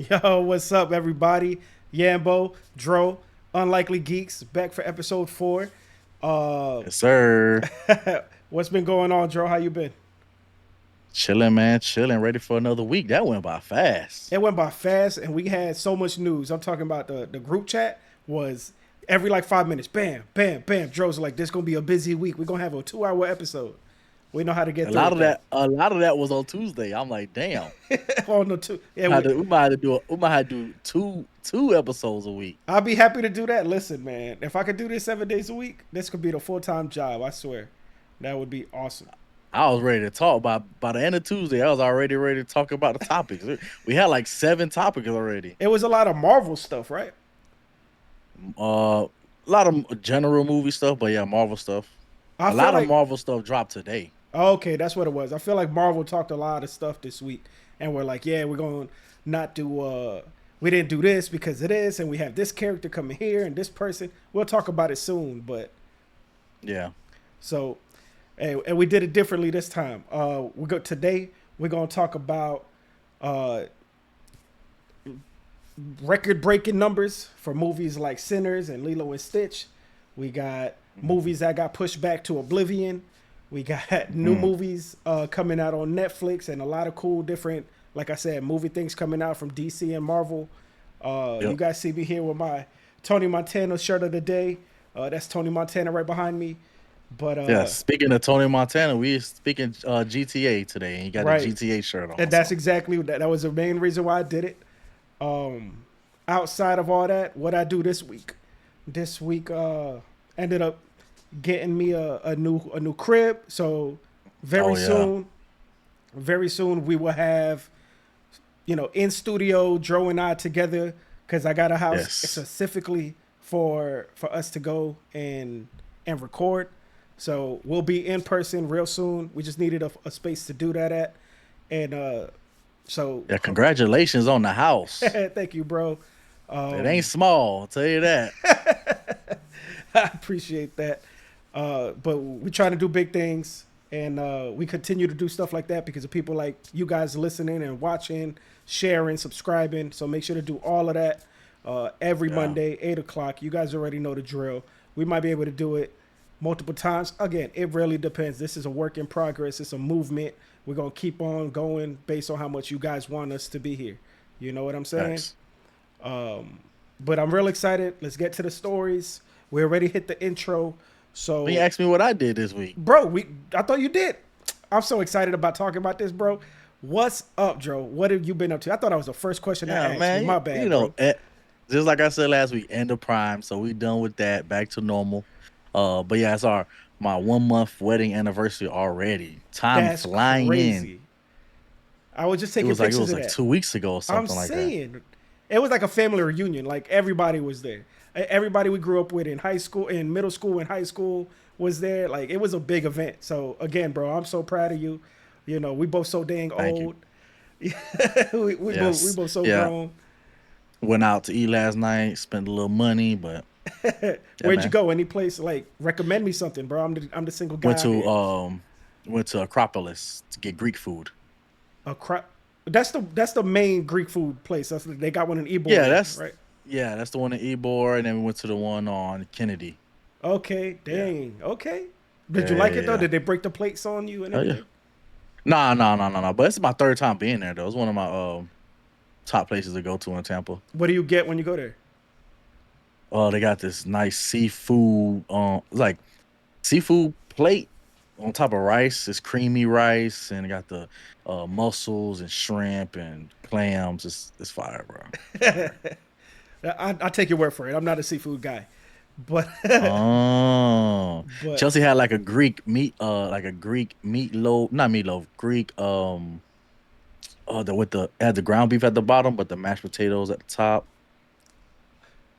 Yo, what's up, everybody? Yambo, Dro, Unlikely Geeks, back for episode 4. Uh, Yes, sir. what's been going on, Dro? How you been? Chilling, man. Chilling. Ready for another week. That went by fast. It went by fast, and we had so much news. I'm talking about the group chat was every like 5 minutes, bam, bam, bam. Dro's like, this gonna be a busy week. We're gonna have a 2-hour episode. We know how to get A through lot it of though. that. A lot of that was on Tuesday. I'm like, damn. Oh no, two. Yeah, We might have to do. We might have to do two episodes a week. I'll be happy to do that. Listen, man, if I could do this 7 days a week, this could be the full-time job. I swear, that would be awesome. I was ready to talk by the end of Tuesday. I was already ready to talk about the topics. We had like 7 topics already. It was a lot of Marvel stuff, right? A lot of general movie stuff, but yeah, Marvel stuff. I A feel lot of like Marvel stuff dropped today. okay, that's what it was. I feel like Marvel talked a lot of stuff this week, and we're like, yeah, we're going to not do. We didn't do this because of this, and we have this character coming here and this person. We'll talk about it soon, but Yeah. so, and we did it differently this time. We go today. We're gonna talk about uh, record-breaking numbers for movies like Sinners and Lilo and Stitch. We got movies that got pushed back to oblivion. We got new Mm. movies coming out on Netflix and a lot of cool different, like I said, movie things coming out from DC and Marvel. You Yep. guys see me here with my Tony Montana shirt of the day. That's Tony Montana right behind me. But Yeah. Speaking of Tony Montana, we speaking GTA today, and you got a right, GTA shirt and on. that's So exactly that. That was the main reason why I did it. Um, outside of all that, what I do this week? This week ended up getting me a new crib. So very oh yeah. soon, very soon we will have in studio Dro and I together because I got a house Yes. specifically for us to go and record. So we'll be in person real soon. We just needed a space to do that at, and so Yeah, congratulations on the house. thank you, bro. It ain't small, I'll tell you that. I appreciate that. But we're trying to do big things, and we continue to do stuff like that because of people like you guys listening and watching, sharing, subscribing. So make sure to do all of that every Yeah. Monday, 8 o'clock. You guys already know the drill. We might be able to do it multiple times. Again, it really depends. This is a work in progress. It's a movement. We're gonna keep on going based on how much you guys want us to be here. You know what I'm saying? Thanks. But I'm real excited. Let's get to the stories. We already hit the intro. When you So, asked me what I did this week. bro, I thought you did. I'm so excited about talking about this, bro. What's up, Joe? What have you been up to? I thought that was the first question I Yeah, asked. man. My You bad, know, bro. just like I said last week, end of prime. So we done with that. Back to normal. But yeah, it's our my 1 month wedding anniversary already. Time That's flying in. crazy. I was just It taking was like it pictures was of like that. 2 weeks ago or I'm something like that. saying it was like a family reunion. Like everybody was there. Everybody we grew up with in high school, in middle school, and high school was there. Like it was a big event. So again, bro, I'm so proud of you. We both so dang Thank you. old. We Yes. both so Yeah. grown. Went out to eat last night, spent a little money, but yeah, Where'd you man. go? Any place like recommend me something, bro? I'm the single Went guy out to here. Acropolis to get Greek food. A crap. That's the main Greek food place. They got one in Ybor Yeah, there, that's right? yeah, that's the one in Ybor, and then we went to the one on Kennedy. Okay, Yeah, dang. Okay. Did you yeah, like yeah, it though? yeah. Did they break the plates on you and Oh yeah. everything? Nah, nah, nah, nah, nah. But it's my third time being there though. It's one of my top places to go to in Tampa. What do you get when you go there? Oh, they got this nice seafood, like seafood plate on top of rice. It's creamy rice, and it got the mussels and shrimp and clams. It's fire, bro. Fire. I take your word for it. I'm not a seafood guy, but Oh, but Chelsea had like a Greek meat, like a Greek meatloaf, not meatloaf, Greek, the with the had the ground beef at the bottom, but the mashed potatoes at the top.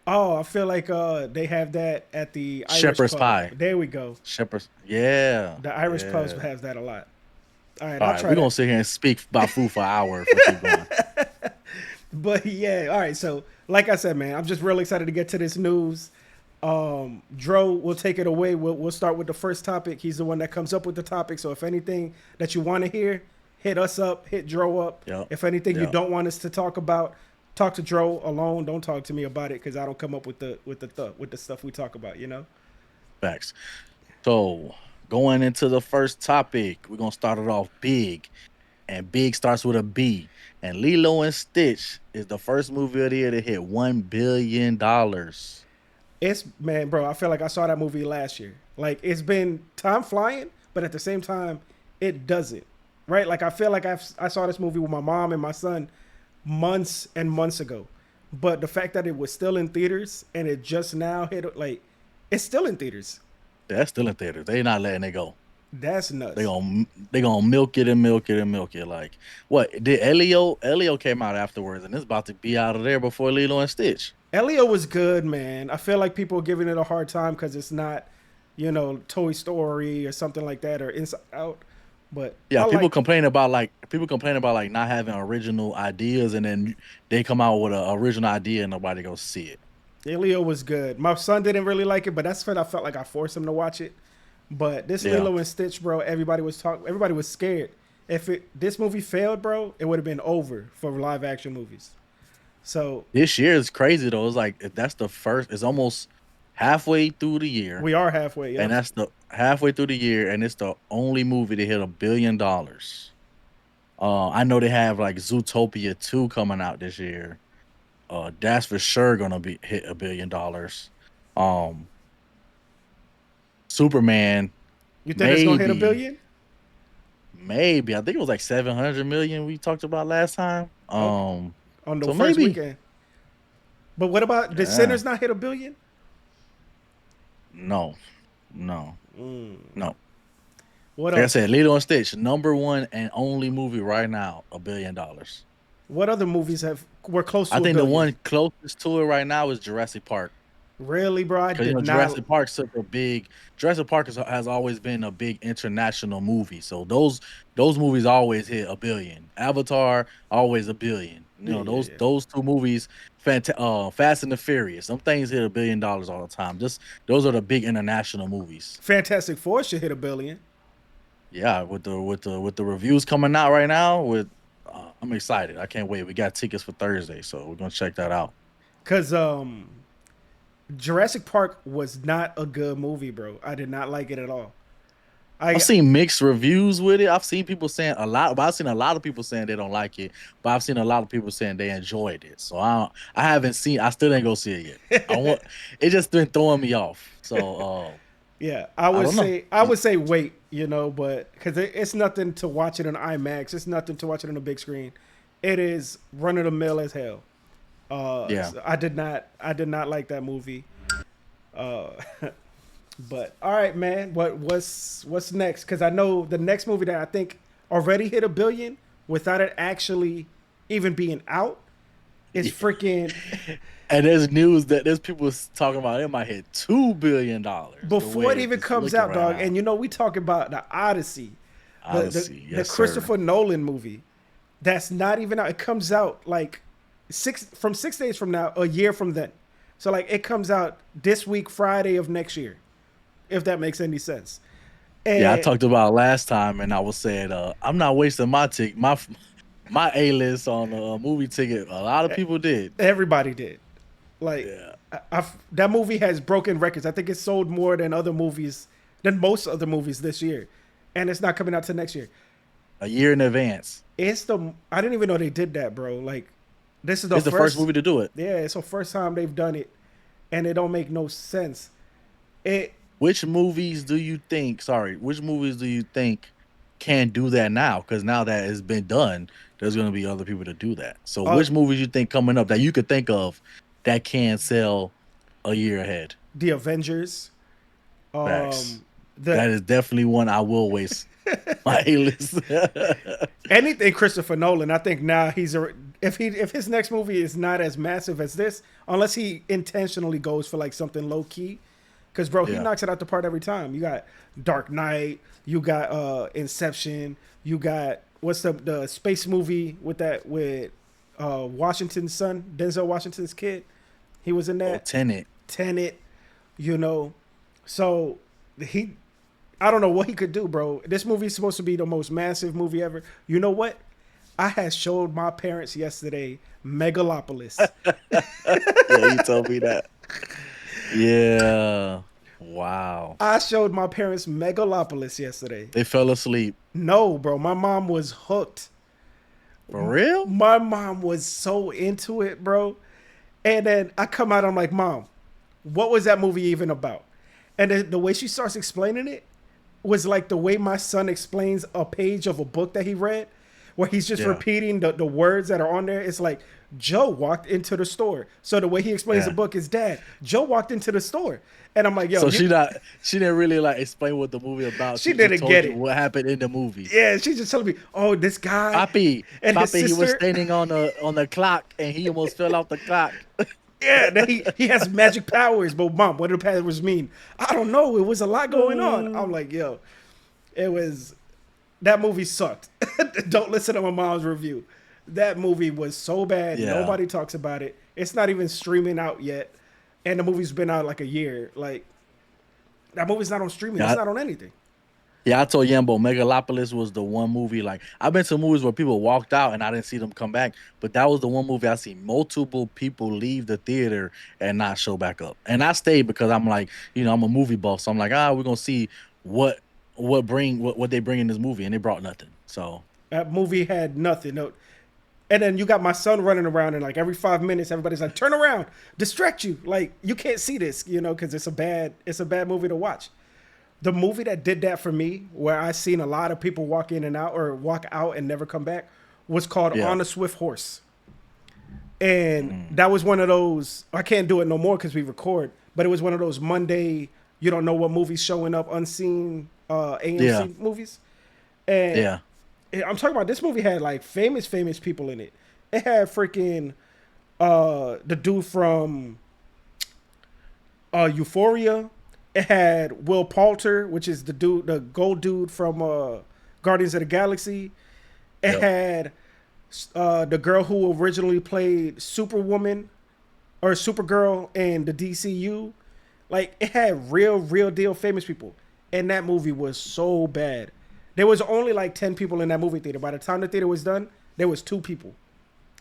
oh, I feel like they have that at the Irish Shepherd's pub. pie, There we go. shepherd's, yeah, The Irish pubs yeah. has that a lot. All right, All I'll right, try we're gonna that. sit here and speak about food for an hour if we keep going. But yeah, all right. So like I said, man, I'm just really excited to get to this news. Dro will take it away. We'll start with the first topic. He's the one that comes up with the topic. So if anything that you want to hear, hit us up, hit Dro up. Yep, If anything you yep. don't want us to talk about, talk to Dro alone. Don't talk to me about it because I don't come up with the stuff we talk about. You know. Facts. So going into the first topic, we're gonna start it off big, and big starts with a B. And Lilo and Stitch is the first movie of the year to hit $1 billion. It's man, bro. I feel like I saw that movie last year. Like it's been time flying, but at the same time, it doesn't. Right? Like I feel like I saw this movie with my mom and my son months and months ago, but the fact that it was still in theaters and it just now hit, like, it's still in theaters. That's still in theaters. They not letting it go. That's They nuts. gonna they gonna milk it and milk it and milk it. Like what did Elio? Elio came out afterwards, and it's about to be out of there before Lilo and Stitch. Elio was good, man. I feel like people are giving it a hard time because it's not, Toy Story or something like that or Inside Out. But Yeah, I people like complain about like not having original ideas, and then they come out with an original idea and nobody goes see it. Elio was good. My son didn't really like it, but that's when I felt like I forced him to watch it. But this Yeah, Lilo and Stitch, bro, everybody was talking. Everybody was scared. If this movie failed, bro, it would have been over for live action movies. So this year is crazy though. It's like if that's the first. It's almost halfway through the year, we are halfway. and Yep. that's the halfway through the year, and it's the only movie to hit $1 billion. I know they have like Zootopia 2 coming out this year. That's for sure gonna be hit $1 billion. Um, Superman, You think it's gonna hit a maybe, billion? maybe. I think it was like 700 million we talked about last time. Okay, on the So first maybe, weekend. But what about did yeah, Sinners not hit a billion? no, no, no. What Like I else? said, Lilo and Stitch, number one and only movie right now, $1 billion. What other movies were close I to a think the billion? one closest to it right now is Jurassic Park. Really, bro? I Because did not. Jurassic Park such a big Jurassic Park has always been a big international movie. So those movies always hit a billion. Avatar always a billion. Yeah, yeah, Those yeah. those two movies, Fast and the Furious. Some things hit $1 billion all the time. Just those are the big international movies. Fantastic Four should hit a billion. Yeah, with the reviews coming out right now, I'm excited. I can't wait. We got tickets for Thursday, so we're gonna check that out. Cause Jurassic Park was not a good movie, bro. I did not like it at all. I've I seen mixed reviews with it. I've seen people saying a lot, but I've seen a lot of people saying they don't like it. But I've seen a lot of people saying they enjoyed it. So I haven't seen. I still didn't go see it yet. I want. It just been throwing me off. So Yeah, I don't know. I would say wait, but because it's nothing to watch it on IMAX. It's nothing to watch it on a big screen. It is run of the mill as hell. Yeah, So I did not like that movie. Uh, but all right, man. What's next? Because I know the next movie that I think already hit a billion without it actually even being out is freaking and there's news that there's people talking about it might hit $2 billion. The before it way even it's comes looking out, right dog. now. And we talk about the Odyssey, Odyssey, the yes sir. Christopher Nolan movie. That's not even out. It comes out like 6 days from now, a year from then. So like it comes out this week, Friday of next year, if that makes any sense. Yeah, I And talked about it last time, and I was saying I'm not wasting my A list on a movie ticket. A lot of people did. everybody did. Like Yeah, that movie has broken records. I think it sold more than most other movies this year, and it's not coming out till next year. a year in advance. I didn't even know they did that, bro. Like this is the It's the first first. movie to do it. Yeah, it's the first time they've done it, and it don't make no sense. It Which movies do you think? Sorry, which movies do you think can do that now? Because now that it's been done, there's going to be other people to do that. So, uh which movies you think coming up that you could think of that can sell a year ahead? the Avengers, Facts. the That is definitely one I will waste my A list. anything Christopher Nolan. I think now if his next movie is not as massive as this, unless he intentionally goes for like something low key, because bro, he Yeah. knocks it out the park every time. You got Dark Knight, you got Inception, you got what's the space movie with Washington's son, Denzel Washington's kid. He was in Oh, that. Tenet. Tenet, you know. So he I don't know what he could do, bro. This movie is supposed to be the most massive movie ever. You know what? I had showed my parents yesterday Megalopolis. Yeah, you told me that. Yeah. Wow. I showed my parents Megalopolis yesterday. They fell asleep. No, bro, my mom was hooked. For real? My mom was so into it, bro. And then I come out, I'm like, Mom, what was that movie even about? And the way she starts explaining it was like the way my son explains a page of a book that he read, where he's just Yeah. repeating the words that are on there. It's like, Joe walked into the store. So the way he explains the Yeah. book is, Dad, Joe walked into the store. And I'm like, yo, So she didn't really like explain what the movie about. she She just didn't told get you it. what happened in the movie. Yeah, she's just telling me, oh, this guy Papi, and his Papi, he was sister. standing on the clock and he almost fell off the clock. Yeah, that he has magic powers. But Mom, what do the powers mean? I don't know. It was a lot going on. I'm like, yo, it was, that movie sucked. Don't listen to my mom's review. That movie was so bad. Yeah. Nobody talks about it. It's not even streaming out yet. And the movie's been out like a year. Like, that movie's not on streaming. Yeah, It's not on anything. Yeah, I told Yambo Megalopolis was the one movie. Like I've been to movies where people walked out and I didn't see them come back, but that was the one movie I see multiple people leave the theater and not show back up. And I stayed because I'm like, I'm a movie buff, so I'm like, we're gonna see what what they bring in this movie, and they brought nothing. So That movie had nothing. No. And then you got my son running around, and like every 5 minutes, everybody's like, "Turn around, distract you!" Like you can't see this, because it's a bad movie to watch. The movie that did that for me, where I seen a lot of people walk in and out or walk out and never come back, was called yeah, On a Swift Horse. And that was one of those, I can't do it no more because we record, but it was one of those Monday, you don't know what movie's showing up, unseen AMC yeah, movies. And yeah, I'm talking about, this movie had like famous people in it. It had freaking the dude from Euphoria. It had Will Poulter, which is the gold dude from Guardians of the Galaxy. It yep, had the girl who originally played Superwoman or Supergirl in the DCU. Like, it had real deal famous people. And that movie was so bad. There was only like 10 people in that movie theater. By the time the theater was done, there was 2 people.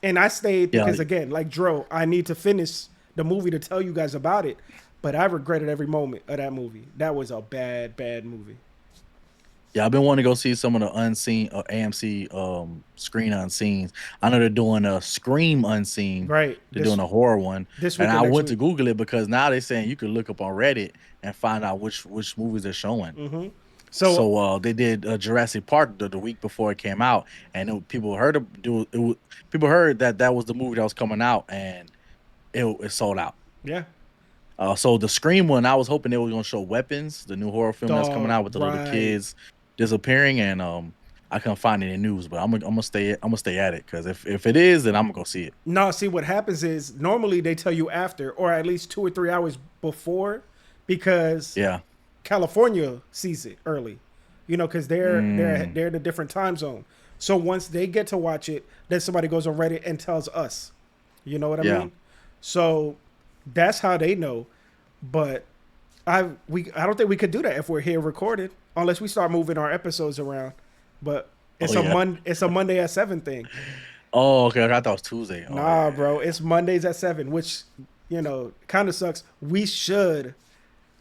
And I stayed yeah. because, again, like Dro, I need to finish the movie to tell you guys about it. But I regretted every moment of that movie. That was a bad movie. Yeah, I've been wanting to go see some of the unseen AMC screen unseens. I know they're doing a Scream unseen. Right. They're doing a horror one, This and week or I next went to week. Google it because now they're saying you can look up on Reddit and find out which movies they're showing. So So they did Jurassic Park the week before it came out, and people heard people heard that was the movie that was coming out, and it sold out. yeah, So the Scream one, I was hoping they were gonna show Weapons, the new horror film that's coming dog, out with the little right. kids disappearing, and I couldn't find any news, but I'm gonna stay at it because if it is, then I'm gonna go see it. No, see what happens is normally they tell you after or at least 2 or 3 hours before, because Yeah, California sees it early, because mm, they're in a different time zone. So once they get to watch it, then somebody goes on Reddit and tells us. You know what I yeah, mean? So that's how they know. But I don't think we could do that if we're here recorded unless we start moving our episodes around. But oh yeah. It's a Monday at 7 thing. Oh, okay. I thought it was Tuesday. Oh Nah, yeah, bro, it's Mondays at 7, which kind of sucks. We should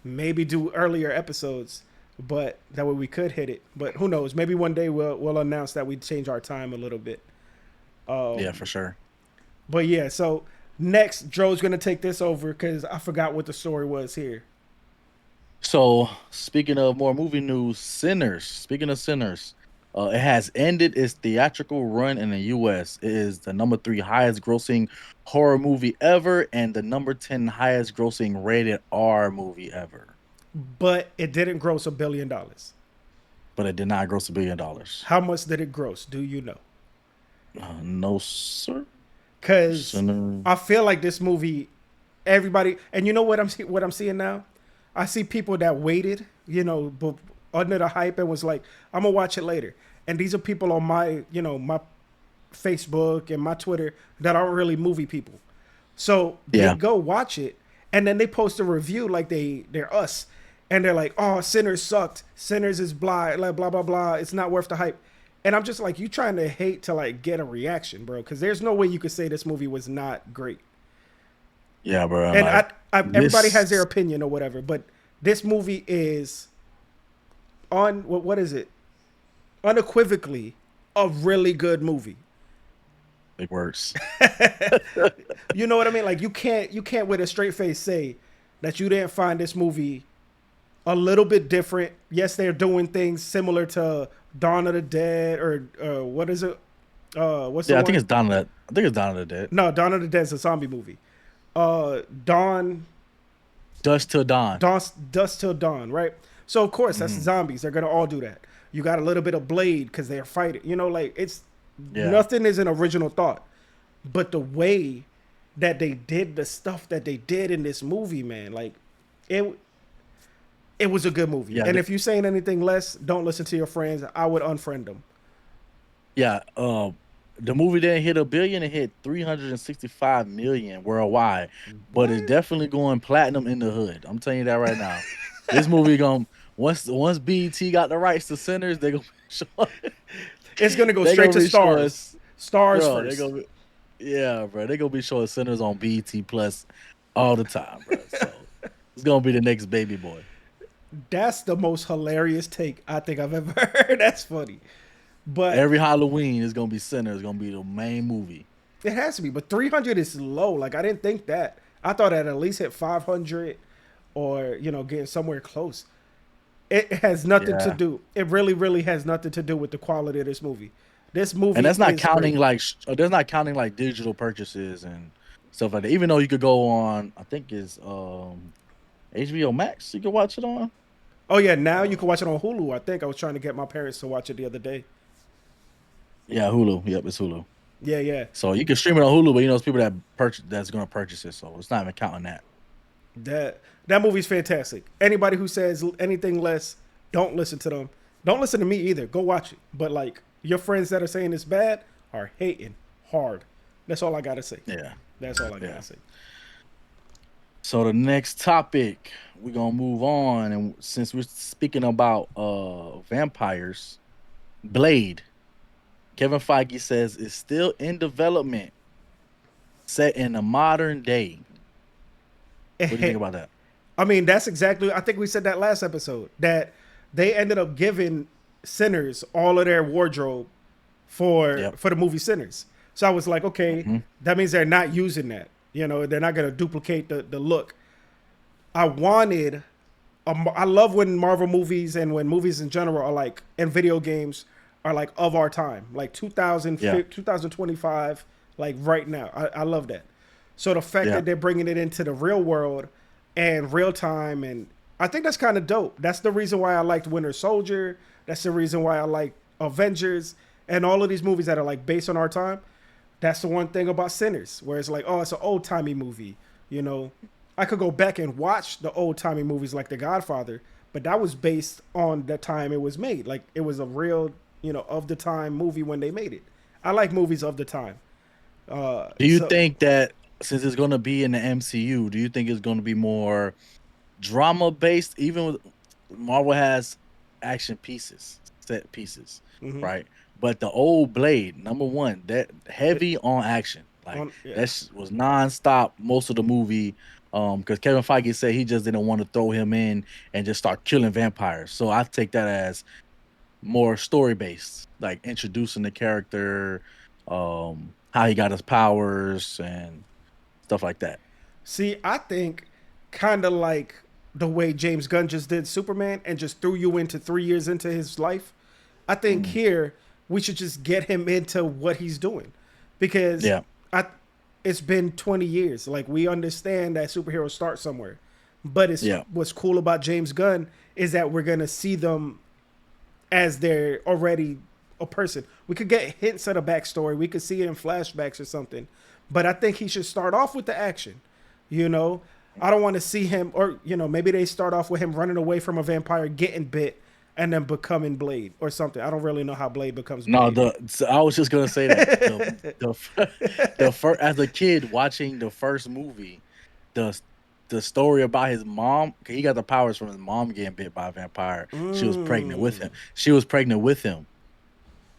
maybe do earlier episodes, but that way we could hit it. But who knows? Maybe one day we'll announce that we change our time a little bit. yeah, for sure. But yeah, so next, Joe's gonna take this over because I forgot what the story was here. So speaking of more movie news, Sinners. Speaking of Sinners, it has ended its theatrical run in the U.S. It is the number 3 highest grossing horror movie ever and the number 10 highest grossing rated R movie ever. But it didn't gross $1 billion. But it did not gross $1 billion. How much did it gross? Do you know? No, sir. Because Sinner. I feel like this movie, everybody, and you know what I'm seeing now? I see people that waited, under the hype and was like, I'm gonna watch it later. And these are people on my Facebook and my Twitter that aren't really movie people. So they Yeah, go watch it and then they post a review like they're us. And they're like, oh, Sinners sucked. Sinners is blah, blah, blah, blah, blah. It's not worth the hype. And I'm just like, you trying to hate to like get a reaction, bro? Because there's no way you could say this movie was not great. Yeah, bro. And Like everybody has their this. opinion or whatever, but this movie is on what is it? Unequivocally a really good movie. Big words. You know what I mean? Like you can't with a straight face say that you didn't find this movie a little bit different. Yes, they're doing things similar to Dawn of the Dead or what is it? What's the Yeah, I think one? it's Dawn of the. I think it's Dawn of the Dead. No, Dawn of the Dead is a zombie movie. Dawn, Dusk Till Dawn. Dust Till Dawn, right? So of course that's Hmm. zombies. They're gonna all do that. You got a little bit of Blade because they're fighting. You know, like it's Yeah. nothing is an original thought, but the way that they did the stuff that they did in this movie, man, like it it was a good movie. Yeah. And if you're saying anything less, don't listen to your friends. I would unfriend them. Yeah. The movie didn't hit a billion. It hit 365 million worldwide, but it's What? definitely going platinum in the hood. I'm telling you that right now. This movie going once BET got the rights to Sinners, they gonna be showing. It's gonna go They straight gonna to be showing. stars. Stars Bro, they first. gonna be. Yeah, bro. They gonna be showing Sinners on BET Plus all the time, bro. So it's gonna be the next baby boy. That's the most hilarious take I think I've ever heard. That's funny. But Every Halloween is gonna be Sinners. Gonna be the main movie. it has to be. But 300 is low. Like I didn't think that. I thought it at least hit 500 or, getting somewhere close. It has nothing to Yeah. do. It really, really has nothing to do with the quality of this movie. This movie And that's not is counting great. like that's not counting like digital purchases and stuff like that. Even though you could go on, I think it's HBO Max. You could watch it on. Oh yeah, now you Uh, can watch it on Hulu. I think I was trying to get my parents to watch it the other day. yeah, Hulu. Yep, it's Hulu. Yeah, yeah. So you can stream it on Hulu, but it's people that purchase that's gonna purchase it. So it's not even counting that. That movie's fantastic. Anybody who says anything less, don't listen to them. Don't listen to me either. Go watch it. But like your friends that are saying it's bad are hating hard. That's all I gotta say. Yeah, That's all I yeah. gotta say. So the next topic, we're gonna move on, and since we're speaking about vampires, Blade. Kevin Feige says is still in development, set in a modern day. What do you think about that? I mean, that's exactly. I think we said that last episode that they ended up giving Sinners all of their wardrobe for Yep. for the movie Sinners. So I was like, okay, Hmm. that means they're not using that. They're not gonna duplicate the look. I wanted. I love when Marvel movies and when movies in general are like and video games are like of our time, like Yeah, 2025, like right now. I love that. So the fact yeah, that they're bringing it into the real world and real time, and I think that's kind of dope. That's the reason why I liked Winter Soldier. That's the reason why I like Avengers and all of these movies that are like based on our time. That's the one thing about Sinners, where it's like, oh, it's an old timey movie. You know, I could go back and watch the old timey movies like The Godfather, but that was based on the time it was made. Like it was a real, of the time movie when they made it. I like movies of the time. do you So think that since it's gonna be in the MCU, do you think it's gonna be more drama based? Even with Marvel has action pieces, set pieces, mhm. right? But the old Blade, number one, that heavy on action, like Yeah. that was nonstop most of the movie. Because Kevin Feige said he just didn't want to throw him in and just start killing vampires. So I take that as more story based, like introducing the character, how he got his powers and stuff like that. See, I think kind of like the way James Gunn just did Superman and just threw you into 3 years into his life. I think Mm, here we should just get him into what he's doing because yeah, I it's been 20 years. Like we understand that superheroes start somewhere. But yeah, what's cool about James Gunn is that we're going to see them as they're already a person. We could get hints of the backstory. We could see it in flashbacks or something. But I think he should start off with the action. You know, I don't want to see him, or maybe they start off with him running away from a vampire, getting bit, and then becoming Blade or something. I don't really know how Blade becomes no, Blade. the so I was just gonna say that the first as a kid watching the first movie, the the story about his mom, 'cause he got the powers from his mom getting bit by a vampire. She was pregnant with Mm. him. She was pregnant with him.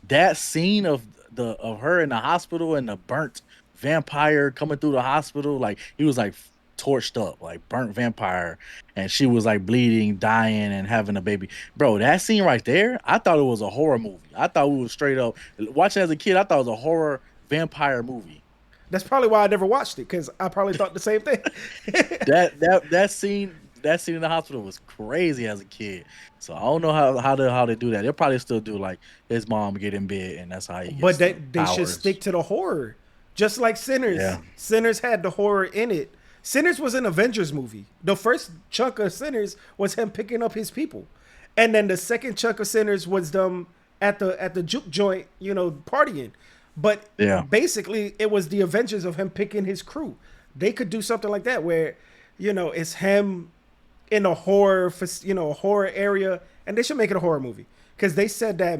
that scene of her in the hospital and the burnt vampire coming through the hospital, like he was like torched up, like burnt vampire, and she was like bleeding, dying, and having a baby. Bro, that scene right there, I thought it was a horror movie. I thought we was straight up watching as a kid. I thought it was a horror vampire movie. That's probably why I never watched it, because I probably thought the same thing. That scene in the hospital was crazy as a kid. So I don't know how they do that. They'll probably still do like his mom get in bed and that's how he But gets the they should powers. stick to the horror, just like Sinners. Yeah. Sinners had the horror in it. Sinners was an Avengers movie. The first chunk of Sinners was him picking up his people, and then the second chunk of Sinners was them at the juke joint, partying. But Yeah. basically, it was the Avengers of him picking his crew. They could do something like that where, it's him in a horror, a horror area, and they should make it a horror movie because they said that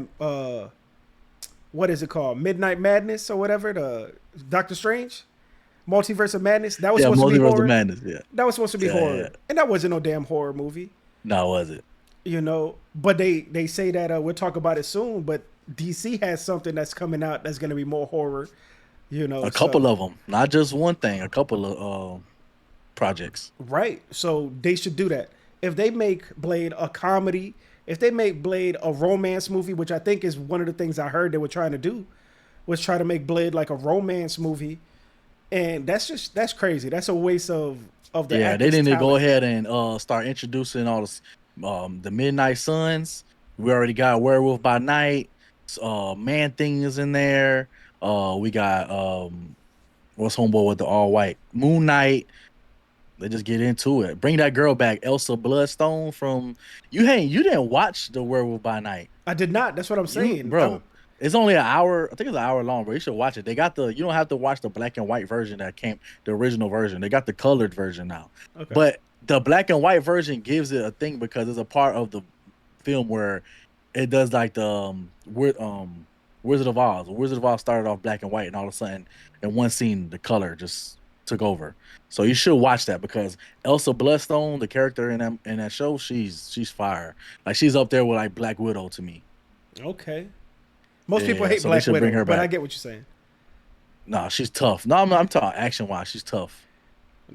what is it called, Midnight Madness or whatever, the Doctor Strange, Multiverse of Madness. That was Yeah, supposed to be Multiverse of horror. Madness. Yeah. That was supposed to be Yeah, yeah, yeah. horror, and that wasn't no damn horror movie, No, was it? But they say that we'll talk about it soon. But DC has something that's coming out that's going to be more horror, A So couple of them, not just one thing. A couple of projects. right, so they should do that. If they make Blade a comedy, if they make Blade a romance movie, which I think is one of the things I heard they were trying to do, was try to make Blade like a romance movie, and that's crazy. That's a waste of the Yeah, they actor's need to go talent. ahead and start introducing all the Midnight Suns. We already got Werewolf by Night. Man Thing is in there. We got what's homeboy with the all white Moon Knight. They just get into it. Bring that girl back, Elsa Bloodstone from you. Hey, you didn't watch the Werewolf by Night, I did not. That's what I'm you saying. bro. It's only an hour. I think it's an hour long, but you should watch it. They got the. You don't have to watch the black and white version that came, the original version. They got the colored version now, Okay. but the black and white version gives it a thing because it's a part of the film where it does like the Wizard of Oz. Wizard of Oz started off black and white, and all of a sudden, in one scene, the color just took over. So you should watch that because Elsa Bloodstone, the character in that show, she's fire. Like she's up there with like Black Widow to me. Okay. Most people Yeah, hate so they Black should bring Widow, her but I back. get what you're saying. No, she's tough. No, I'm talking action wise. She's tough.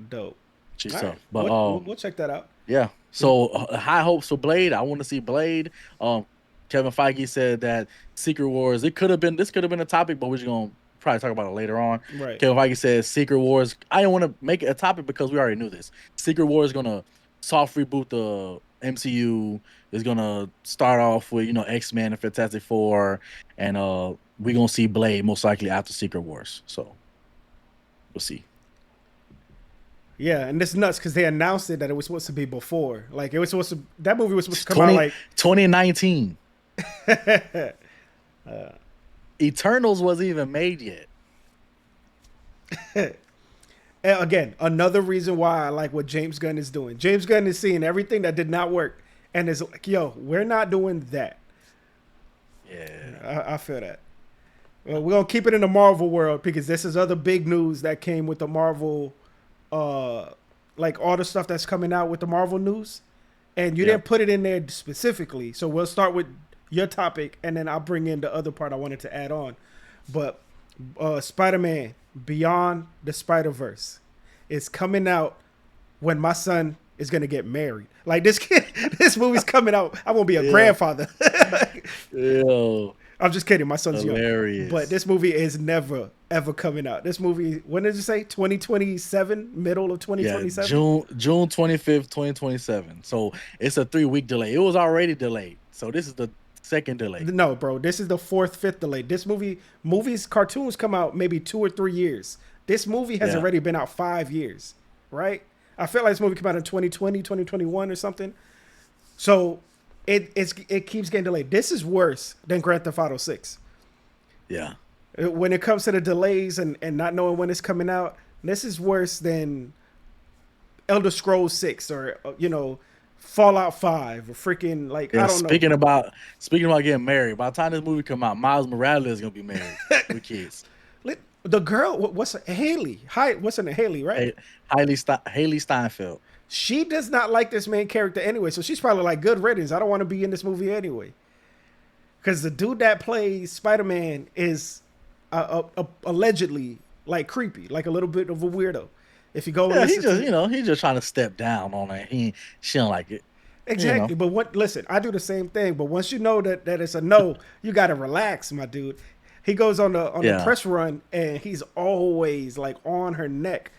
Dope. She's All right. tough. But We'll check that out. yeah. So high hopes for Blade. I want to see Blade. Kevin Feige said that Secret Wars. It could have been. This could have been a topic, but we're just gonna probably talk about it later on. Right. Kevin Feige said Secret Wars. I don't want to make it a topic because we already knew this. Secret Wars is gonna soft reboot the MCU. Is gonna start off with X-Men and Fantastic Four, and we're gonna see Blade most likely after Secret Wars. So we'll see. Yeah, and it's nuts because they announced it that it was supposed to be before. Like it was supposed to. That movie was supposed to come out 20, like 2019. Eternals wasn't even made yet. And again, another reason why I like what James Gunn is doing. James Gunn is seeing everything that did not work and is like, yo, we're not doing that. Yeah. I feel that. Well, we're going to keep it in the Marvel world because this is other big news that came with the Marvel, like all the stuff that's coming out with the Marvel news. And you didn't put it in there specifically. So we'll start with your topic and then I'll bring in the other part I wanted to add on. But Spider-Man Beyond the Spider-Verse is coming out when my son is going to get married. Like this kid, this movie's coming out. I won't be a grandfather. Yo, I'm just kidding. My son's hilarious. young. But this movie is never, ever coming out. This movie, when did you say? 2027? Middle of 2027? June 25th, 2027. So it's a 3-week delay. It was already delayed. So this is the second delay. No, bro. This is the fourth, fifth delay. This cartoons come out maybe 2 or 3 years. This movie has already been out 5 years, right? I feel like this movie came out in 2020, 2021 or something. So it keeps getting delayed. This is worse than Grand Theft Auto 6. Yeah. When it comes to the delays and not knowing when it's coming out, this is worse than Elder Scrolls 6 or, Fallout 5 or freaking, like, I don't know. Speaking about getting married, by the time this movie come out, Miles Morales is going to be married with kids. The girl, what's her, Haley? What's her name? Haley, right? Haley Steinfeld. She does not like this main character anyway, so she's probably like, good riddance. I don't want to be in this movie anyway. because the dude that plays Spider-Man is allegedly like creepy, like a little bit of a weirdo. If you go and Yeah, he listen just, to he just trying to step down on it. She don't like it, you know. exactly, but what? Listen, I do the same thing. But once you know that it's a no, you gotta relax, my dude. He goes on the Yeah, press run, and he's always like on her neck,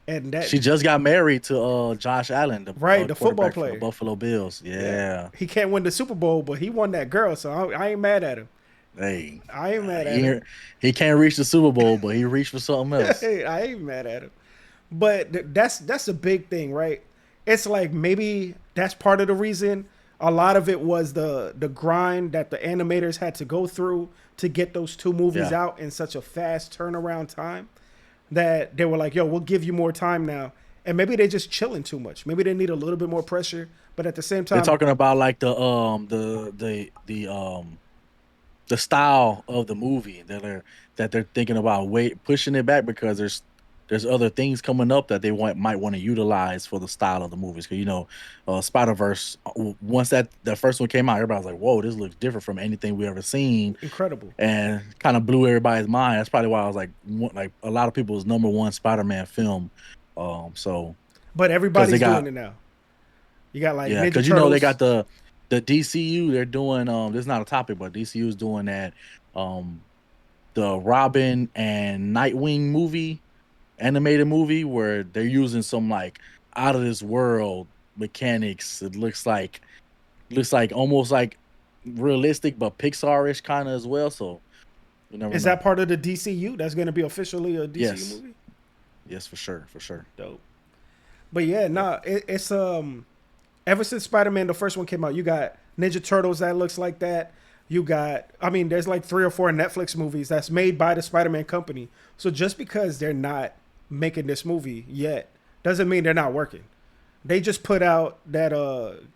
and that she just got married to Josh Allen, the right, the football quarterback for the player. Buffalo Bills. Yeah, Yeah, he can't win the Super Bowl, but he won that girl, so I ain't mad at him. hey, I ain't mad at he him. he can't reach the Super Bowl, but he reached for something else. I ain't mad at him. But that's a big thing, right? It's like maybe that's part of the reason. A lot of it was the grind that the animators had to go through to get those two movies Yeah, out in such a fast turnaround time that they were like, "Yo, we'll give you more time now." And maybe they're just chilling too much. Maybe they need a little bit more pressure, but at the same they're time, talking about like the style of the movie that they're thinking about pushing it back because there's other things coming up that they might want to utilize for the style of the movies. Because Spider Verse, once that first one came out, everybody was like, "Whoa, this looks different from anything we ever seen," incredible. and kind of blew everybody's mind. That's probably why I was like a lot of people's number one Spider-Man film. So But because they everybody's doing got it now. You got like yeah, Ninja because they got Turtles. the DCU. They're doing this is not a topic, but DCU is doing that the Robin and Nightwing animated movie where they're using some like out of this world mechanics. It looks like almost like realistic but Pixar-ish kind of as well. So you never Is know. that part of the DCU? That's going to be officially a DCU Yes, movie. yes, for sure, for sure. Dope. But yeah, Yep. nah, it's ever since Spider-Man the first one came out, you got Ninja Turtles that looks like that. You got I mean, there's like 3 or 4 Netflix movies that's made by the Spider-Man company. So just because they're not making this movie yet doesn't mean they're not working. They just put out that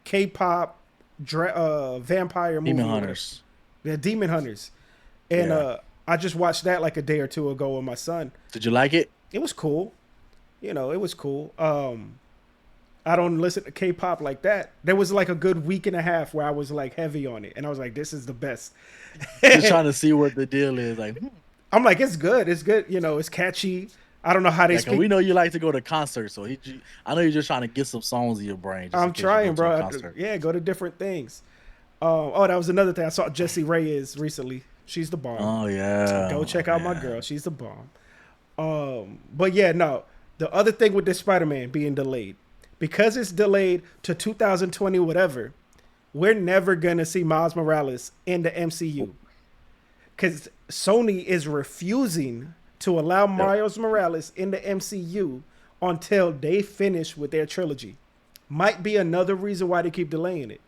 K-pop vampire Demon movie or whatever. Hunters. The Demon Hunters. And Yeah. I just watched that like a day or two ago with my son. Did you like it? It was cool. It was cool. I don't listen to K-pop like that. There was like a good week and a half where I was like heavy on it, and I was like, "This is the best." Just trying to see what the deal is. Like, I'm like, "It's good. It's good. It's catchy." I don't know how they yeah, cause speak. we know you like to go to concerts, so I know you're just trying to get some songs in your brain just in I'm case you go trying, to a bro. concert. Yeah, go to different things. Oh, that was another thing. I saw Jessie Reyes recently. She's the bomb. Oh Go yeah, check out my girl. man. She's the bomb. But yeah, no. The other thing with this Spider-Man being delayed, because it's delayed to 2020, whatever, we're never gonna see Miles Morales in the MCU because Sony is refusing to allow Yep. Miles Morales in the MCU until they finish with their trilogy. Might be another reason why they keep delaying it.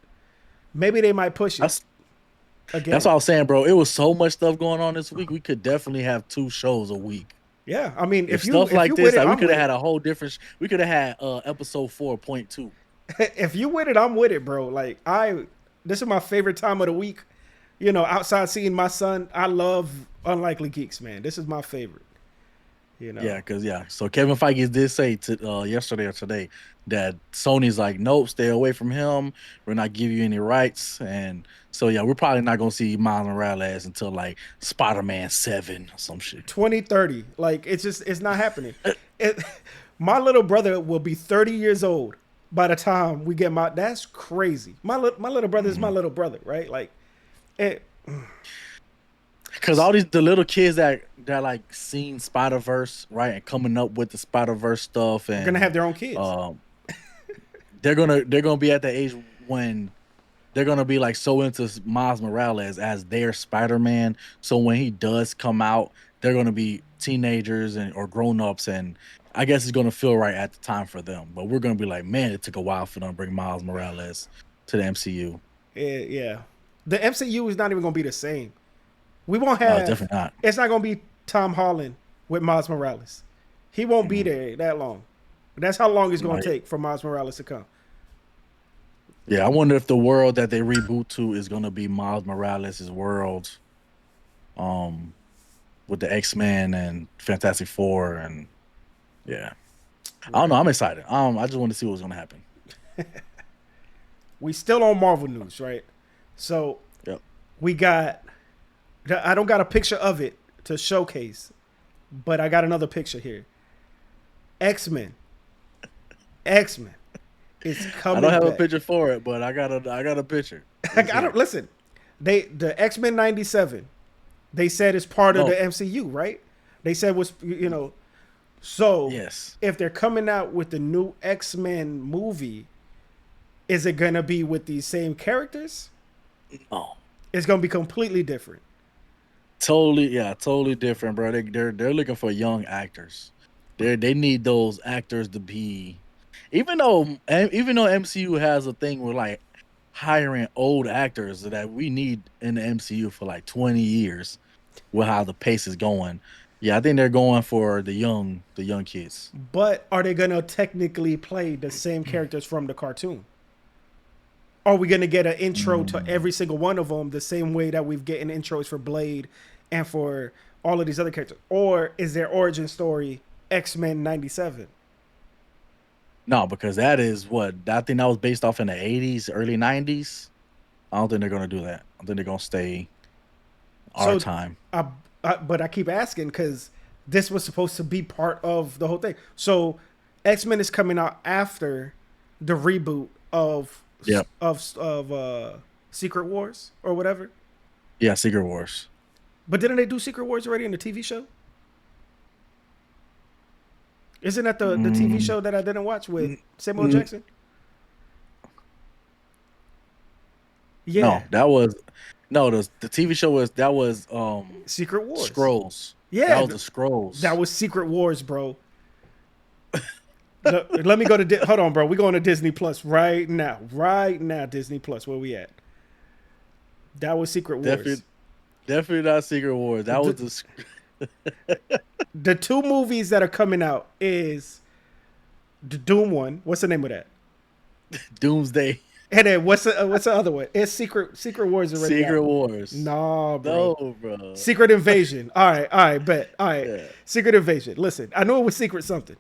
Maybe they might push it That's that's again. what I was saying, bro. It was so much stuff going on this week. We could definitely have 2 shows a week. Yeah, I mean, If if stuff you like with this, it, like we I'm could have with had it. a whole different. We could have had episode 4.2. If you with it, I'm with it, bro. Like this is my favorite time of the week. Outside seeing my son, I love Unlikely Geeks, man. This is my favorite. You know, Yeah, cause yeah. So Kevin Feige did say yesterday or today that Sony's like, nope, stay away from him. We're not giving you any rights, and so yeah, we're probably not gonna see Miles Morales until like Spider-Man 7 or some shit. 2030, like it's not happening. It, my little brother will be 30 years old by the time we get my. That's crazy. My little brother is my Mhm. little brother, right? Like, it, Cause all the little kids that like seen Spider Verse right and coming up with the Spider Verse stuff we're gonna have and their own kids. um they're gonna be at the age when they're gonna be like so into Miles Morales as their Spider Man. So when he does come out, they're gonna be teenagers or grown ups, and I guess it's gonna feel right at the time for them. But we're gonna be like, man, it took a while for them to bring Miles Morales to the MCU. Yeah, the MCU is not even gonna be the same. We won't No, it's have. definitely not. It's not gonna be Tom Holland with Miles Morales. He won't be Mhm. there that long. That's how long it's gonna No, take for Miles Morales to come. yeah, I wonder if the world that they reboot to is gonna be Miles Morales' world, um, with the X-Men and Fantastic Four, and yeah, I don't know. Right. I'm excited. I just want to see what's gonna happen. We still on Marvel news, right? So Yep. We got. I don't got a picture of it to showcase, but I got another picture here. X-Men. X-Men is I don't coming have a back. picture for it, but I got a picture. I It's don't here. listen. The X-Men 97. They said it's part of No. the MCU, right? They said was so Yes. if they're coming out with the new X-Men movie, is it gonna be with these same characters? Oh. It's gonna be completely different. Totally, yeah, totally different, bro. They're looking for young actors. They need those actors to be, even though MCU has a thing with like hiring old actors that we need in the MCU for like 20 years with how the pace is going. Yeah, I think they're going for the young kids. But are they gonna technically play the same characters from the cartoon? Are we gonna get an intro to Mm. every single one of them the same way that we've getting intros for Blade and for all of these other characters? Or is their origin story X-Men 97? No, because that is what I think that was based off in the 80s, early 90s. I don't think they're gonna do that. I think they're gonna stay our So, time. I, but I keep asking because this was supposed to be part of the whole thing. So, X-Men is coming out after the reboot of Yep. Secret Wars or whatever. Yeah, Secret Wars. But didn't they do Secret Wars already in the TV show? Isn't that the TV Mm, show that I didn't watch with Samuel mm, Jackson? no, Yeah, that was no the TV show was Secret Wars. Scrolls. That Yeah, was the that Scrolls. was Secret Wars, bro. Let me go to hold on, bro. We going to Disney Plus right now. Right now, Disney Plus. Where we at? That was Secret Wars. Definitely, definitely not Secret Wars. That was The, the two movies that are coming out is the Doom one. What's the name of that? Doomsday. And then what's the other one? It's Secret Wars already Secret out. Wars. Nah, bro. No, bro. Secret Invasion. All right, bet. All right. Yeah. Secret Invasion. Listen, I knew it was Secret something.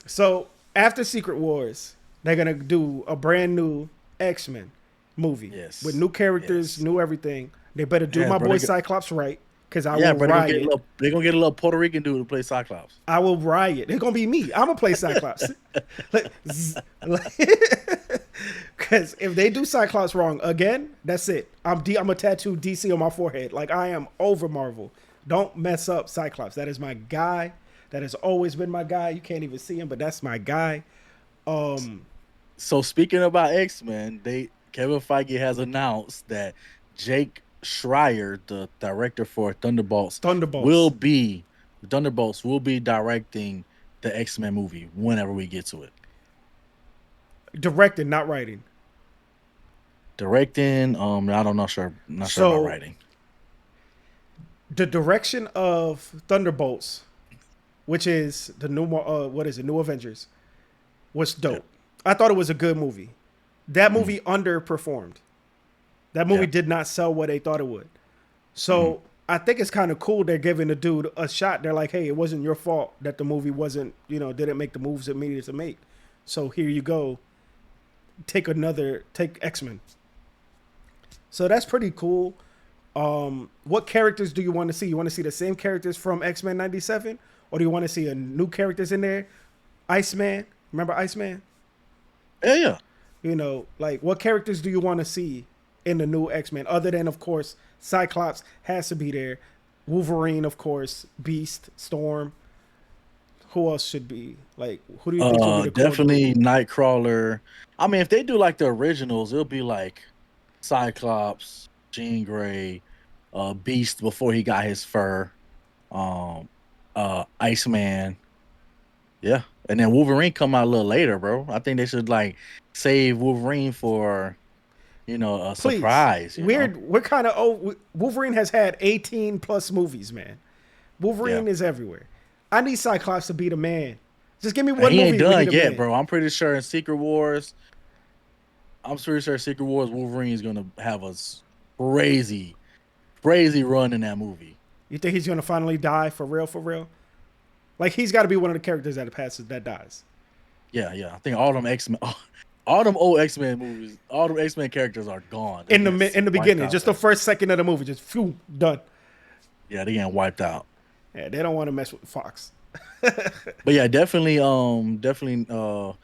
So after Secret Wars, they're gonna do a brand new X-Men movie with Yes. new characters, Yes. new everything. They better do Yeah, my bro. boy Cyclops right, because I Yeah, will bro. riot. They're gonna get a little Puerto Rican dude to play Cyclops. I will riot. It's gonna be me. I'm gonna play Cyclops. Because if they do Cyclops wrong again, that's it. I'm a tattoo DC on my forehead. Like I am over Marvel. Don't mess up Cyclops. That is my guy. That has always been my guy. You can't even see him, but that's my guy. So speaking about X-Men, Kevin Feige has announced that Jake Schreier, the director for Thunderbolts Thunderbolts will be directing the X-Men movie whenever we get to it. directed, not writing. Directing, I don't not sure about So writing. the direction of Thunderbolts, which is the new what is it, New Avengers, was Yeah. dope. I thought it was a good movie. That movie underperformed. That movie Yeah. did not sell what they thought it would. So I think it's kind of cool they're giving the dude a shot. They're like, hey, it wasn't your fault that the movie wasn't, didn't make the moves it needed to make. So here you go. Take X-Men. So that's pretty cool. What characters do you want to see? You want to see the same characters from X-Men 97? Or do you want to see new characters in there? Iceman. Remember Iceman? Yeah. Like what characters do you want to see in the new X-Men? Other than, of course, Cyclops has to be there. Wolverine, of course. Beast, Storm. Who else should be? Like, who do you think will be the core Definitely group? Nightcrawler. I mean, if they do like the originals, it'll be like Cyclops, Jean Grey, Beast before he got his fur, um, Iceman. Yeah, and then Wolverine come out a little later, bro. I think they should like save Wolverine for a Please. surprise. We're kind of old. Wolverine has had 18 plus movies, man. Yeah, Wolverine is everywhere. I need Cyclops to be the man. Just give me and one he ain't movie. We need done a yet, man. bro. I'm pretty sure in Secret Wars. I'm pretty sure Secret Wars Wolverine is gonna have a crazy, crazy run in that movie. You think he's gonna finally die for real? For real? Like he's got to be one of the characters that passes that dies. Yeah, yeah. I think all them X Men, All them old X-Men movies, all them X-Men characters are gone. They in getting the wiped beginning, out, just the bro. first second of the movie, just phew, done. Yeah, they getting wiped out. Yeah, they don't want to mess with Fox. But yeah, definitely, the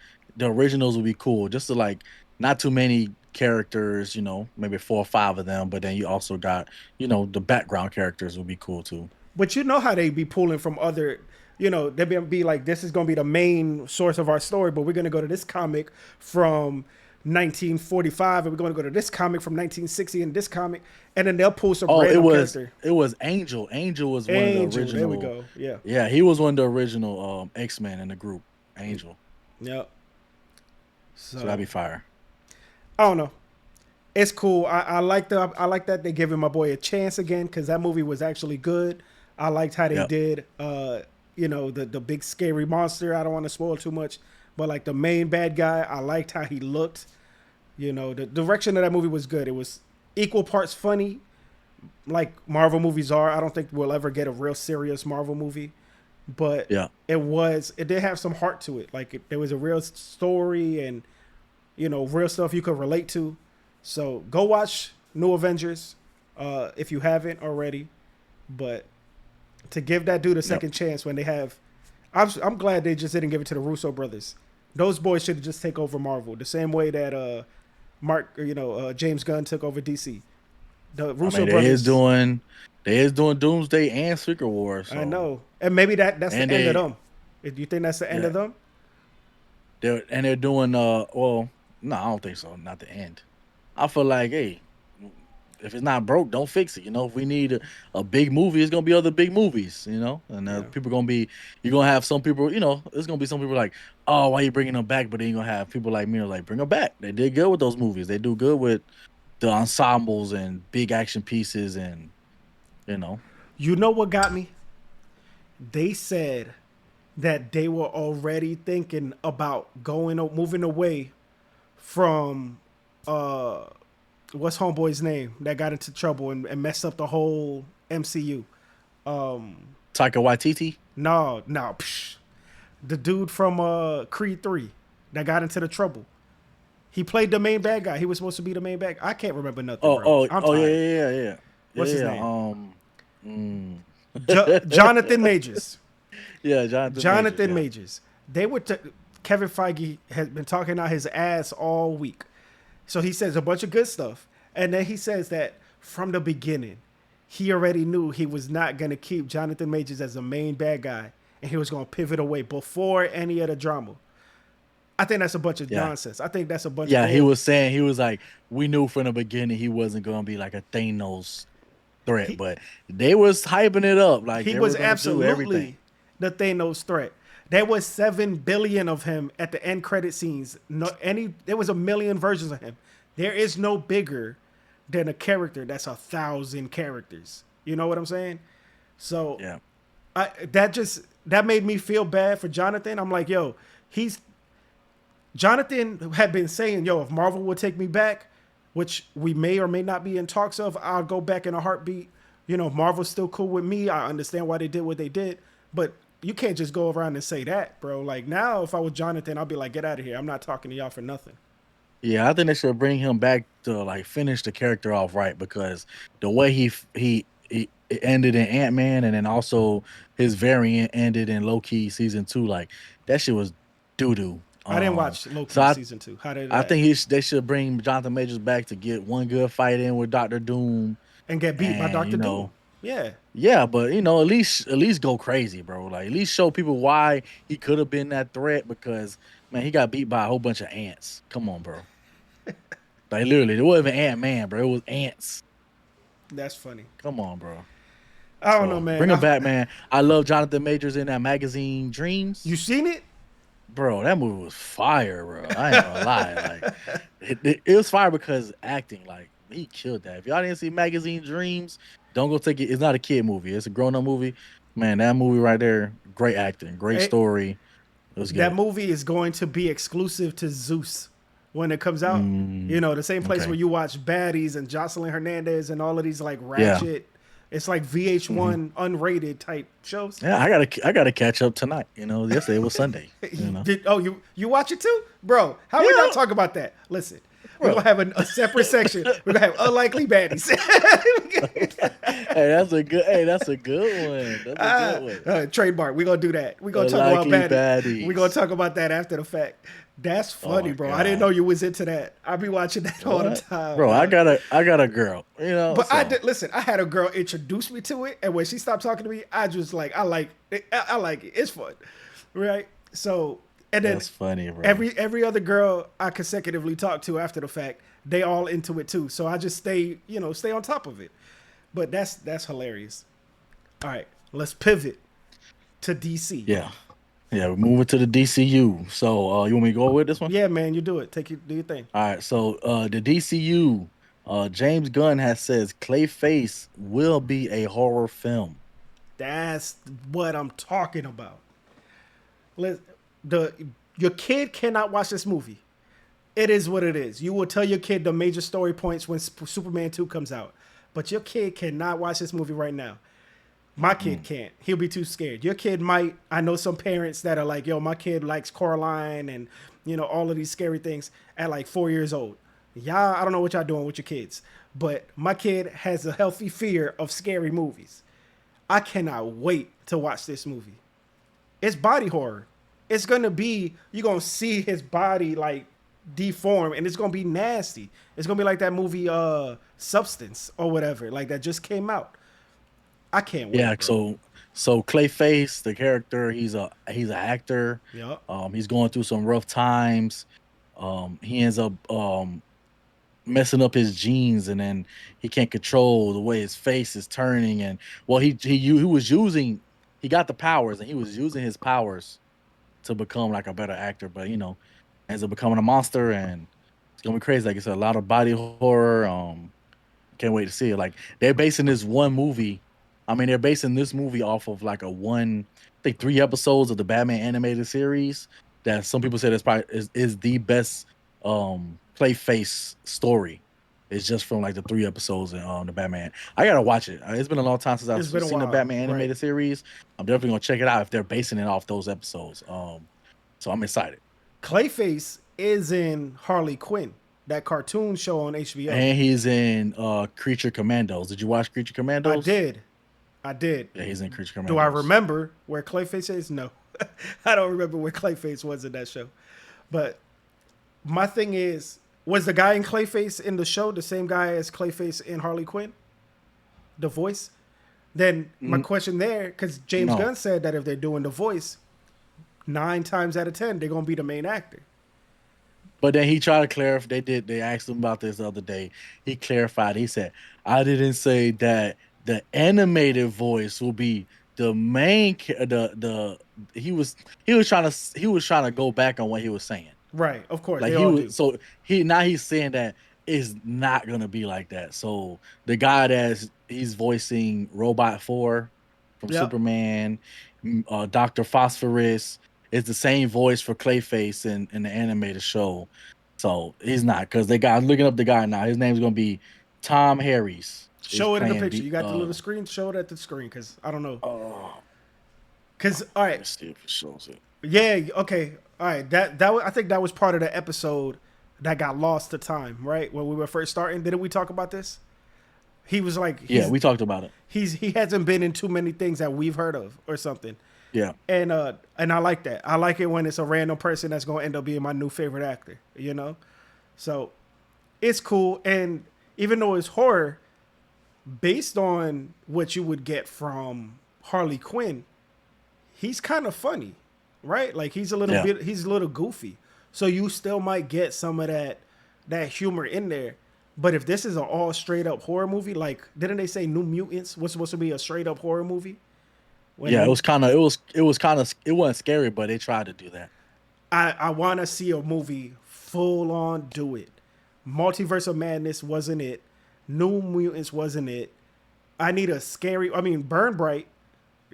originals would be cool. Just to like, not too many characters, maybe 4 or 5 of them. But then you also got, the background characters would be cool too. But you know how they be pulling from other, they be like, this is going to be the main source of our story, but we're going to go to this comic from 1945, and we're going to go to this comic from 1960 and this comic, and then they'll pull some Oh, it random was character. it was Angel. Angel was one of the Angel, there we original. go. Yeah. Yeah, he was one of the original X-Men in the group. Angel. Yep. So that'd So be fire. I don't know. It's cool. I like that they giving my boy a chance again, because that movie was actually good. I liked how they Yep. did the big scary monster. I don't want to spoil too much, but like the main bad guy, I liked how he looked. The direction of that movie was good. It was equal parts funny, like Marvel movies are. I don't think we'll ever get a real serious Marvel movie, but Yeah. it did have some heart to it. Like there was a real story and real stuff you could relate to. So go watch New Avengers if you haven't already. But to give that dude a second chance when they have, I'm glad they just didn't give it to the Russo brothers. Those boys should have just take over Marvel the same way that James Gunn took over DC. The I Russo mean, brothers. they is doing Doomsday and Secret War. So I know, and maybe that's the and end of they them. Do you think that's the end yeah of them? they're doing well, no, I don't think so. Not the end. I feel like, hey, if it's not broke, don't fix it. If we need a big movie, it's gonna be other big movies. And Yeah. people gonna be, you're gonna have some people. There's gonna be some people like, oh, why you bringing them back? But then you're gonna have people like me who are like, bring them back. They did good with those movies. They do good with the ensembles and big action pieces, and you know, You know what got me? They said that they were already thinking about moving away from what's homeboy's name that got into trouble and messed up the whole MCU. Taika Waititi. No, no, psh. The dude from Creed 3 that got into the trouble. He played the main bad guy. He was supposed to be the main bad. I can't remember nothing, Oh, bro. oh, I'm oh, yeah, tired. yeah, yeah, yeah, What's his yeah. name? Mm. Jonathan Majors. Yeah, Jonathan. Jonathan Majors, Majors. They were Kevin Feige has been talking out his ass all week. So he says a bunch of good stuff. And then he says that from the beginning, he already knew he was not going to keep Jonathan Majors as the main bad guy. And he was going to pivot away before any of the drama. I think that's a bunch of yeah. nonsense. I think that's a bunch Yeah, of he bull. was saying, he was like, we knew from the beginning he wasn't gonna be like a Thanos threat, He, but they was hyping it up like he they were was gonna do everything. absolutely the Thanos threat. There was 7 billion of him at the end credit scenes. There was a million versions of him. There is no bigger than a character that's 1,000 characters. You know what I'm saying? So Yeah, that made me feel bad for Jonathan. I'm like, yo, Jonathan had been saying, yo, if Marvel would take me back, which we may or may not be in talks of, I'll go back in a heartbeat. If Marvel's still cool with me, I understand why they did what they did. But you can't just go around and say that, bro. Like now, if I was Jonathan, I'll be like, get out of here. I'm not talking to y'all for nothing. yeah. I think they should bring him back to like finish the character off right, because the way he it ended in Ant-Man, and then also his variant ended in Loki season 2. Like that shit was doo doo. I didn't watch So Loki season 2. How did I that? think they should bring Jonathan Majors back to get one good fight in with Doctor Doom, And get beat by and Doctor Doom. Yeah. yeah, but at least go crazy, bro. Like at least show people why he could have been that threat, because man, he got beat by a whole bunch of ants. Come on, bro. Like literally, it wasn't even Ant Man, bro. It was ants. That's funny. Come on, bro. I don't know, So man. bring him back, man. I love Jonathan Majors in that magazine Dreams. You seen it? Bro, that movie was fire, bro. I ain't gonna lie. Like it was fire because acting, like he killed that. If y'all didn't see Magazine Dreams, don't go take it. It's not a kid movie. It's a grown up movie. Man, that movie right there, great acting, great story. It was That good. movie is going to be exclusive to Zeus when it comes out. The same place Okay. where you watch Baddies and Jocelyn Hernandez and all of these like Yeah. ratchet It's like VH1 unrated type shows. Yeah, I gotta catch up tonight. You know, yesterday was Sunday. You know. You watch it too, bro? How we not Yeah, talk about that? Listen, we're bro. gonna have a separate section. We're gonna have unlikely baddies. Hey, that's a good. Hey, that's a good one. That's a good one. Trademark. We're gonna do that. We're gonna A talk about likely baddie. We're gonna baddies. talk about that after the fact. That's Oh funny, my bro. I didn't know god. you was into that. I be watching that all the What? time, Bro, I man. got a girl. You know, But I so did listen. I had a girl introduce me to it, and when she stopped talking to me, I just like I like it. I like it. It's fun, right? So, and then that's funny, bro. every other girl I consecutively talked to after the fact, they all into it too. So I just stay on top of it. But that's hilarious. All right, let's pivot to DC. Yeah. Yeah, we're moving to the DCU. So you want me to go with this one? Yeah, man, you do it. Do your thing. All right. So the DCU, James Gunn has says Clayface will be a horror film. That's what I'm talking about. Let the Your kid cannot watch this movie. It is what it is. You will tell your kid the major story points when Superman 2 comes out. But your kid cannot watch this movie right now. My kid can't. He'll be too scared. Your kid might. I know some parents that are like, yo, my kid likes Coraline and, all of these scary things at like 4 years old. Y'all, I don't know what y'all doing with your kids. But my kid has a healthy fear of scary movies. I cannot wait to watch this movie. It's body horror. It's going to be, you're going to see his body like deform and it's going to be nasty. It's going to be like that movie Substance or whatever, like that just came out. I can't wait. Yeah. Bro. So Clayface, the character, he's an actor. Yep. He's going through some rough times. He ends up messing up his genes, and then he can't control the way his face is turning. And well, he got the powers, and he was using his powers to become like a better actor. But ends up becoming a monster, and it's gonna be crazy. Like I said, a lot of body horror. Can't wait to see it. Like they're basing this one movie. I mean, they're basing this movie off of like I think 3 episodes of the Batman animated series. That some people say that's probably is the best Clayface story. It's just from like the 3 episodes in the Batman. I gotta watch it. It's been a long time since I've It's been a seen the while, Batman right? animated series. I'm definitely gonna check it out if they're basing it off those episodes. So I'm excited. Clayface is in Harley Quinn, that cartoon show on HBO. And he's in Creature Commandos. Did you watch Creature I Commandos? did. I did. Yeah, he's in Creature Commandos. Do I remember where Clayface is? No. I don't remember where Clayface was in that show. But my thing is, was the guy in Clayface in the show the same guy as Clayface in Harley Quinn? The voice? Then my question there, because James Gunn said that if they're doing the voice, 9 times out of 10, they're going to be the main actor. But then he tried to clarify. They asked him about this the other day. He clarified. He said, "I didn't say that the animated voice will be the main. He was trying to go back on what he was saying. Right, of course. Like they all do. So he's saying that it's not gonna be like that. So the guy he's voicing Robot 4 from Superman, Dr. Phosphorus. It's the same voice for Clayface in the animated show. So he's not, because looking up the guy now. His name's gonna be Tom Harris. Show it in the picture. You got the little screen. Show it at the screen, because I don't know. Because all right, let's see if it shows it. Yeah. Okay. All right. I think that was part of the episode that got lost to time, right? When we were first starting, didn't we talk about this? He was like, yeah, we talked about it. He hasn't been in too many things that we've heard of or something. Yeah. And I like that. I like it when it's a random person that's gonna end up being my new favorite actor. So it's cool. And even though it's horror, based on what you would get from Harley Quinn, he's kind of funny, right? Like he's a little goofy. So you still might get some of that humor in there. But if this is an all straight up horror movie, like didn't they say New Mutants was supposed to be a straight up horror movie? It wasn't scary, but they tried to do that. I want to see a movie full on do it. Multiverse of Madness wasn't it. New Mutants wasn't it. I need a scary. I mean, Burn Bright.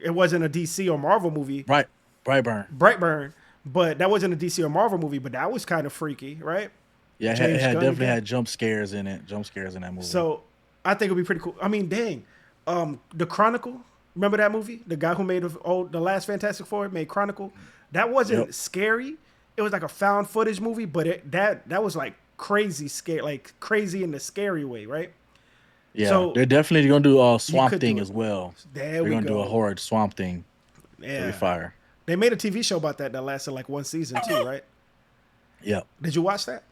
It wasn't a DC or Marvel movie. Right. Brightburn. But that wasn't a DC or Marvel movie. But that was kind of freaky, right? Yeah, it definitely had jump scares in it. Jump scares in that movie. So I think it'd be pretty cool. I mean, dang. The Chronicle. Remember that movie? The guy who made the last Fantastic Four made Chronicle. That wasn't scary. It was like a found footage movie, but that was like crazy scary, like crazy in the scary way, right? Yeah, So they're definitely gonna do a you Swamp could do Thing it. as well. There They're we gonna do a go. horror Swamp Thing. It'll be Yeah. fire. They made a TV show about that lasted like one season too, right? Yep. Did you watch that?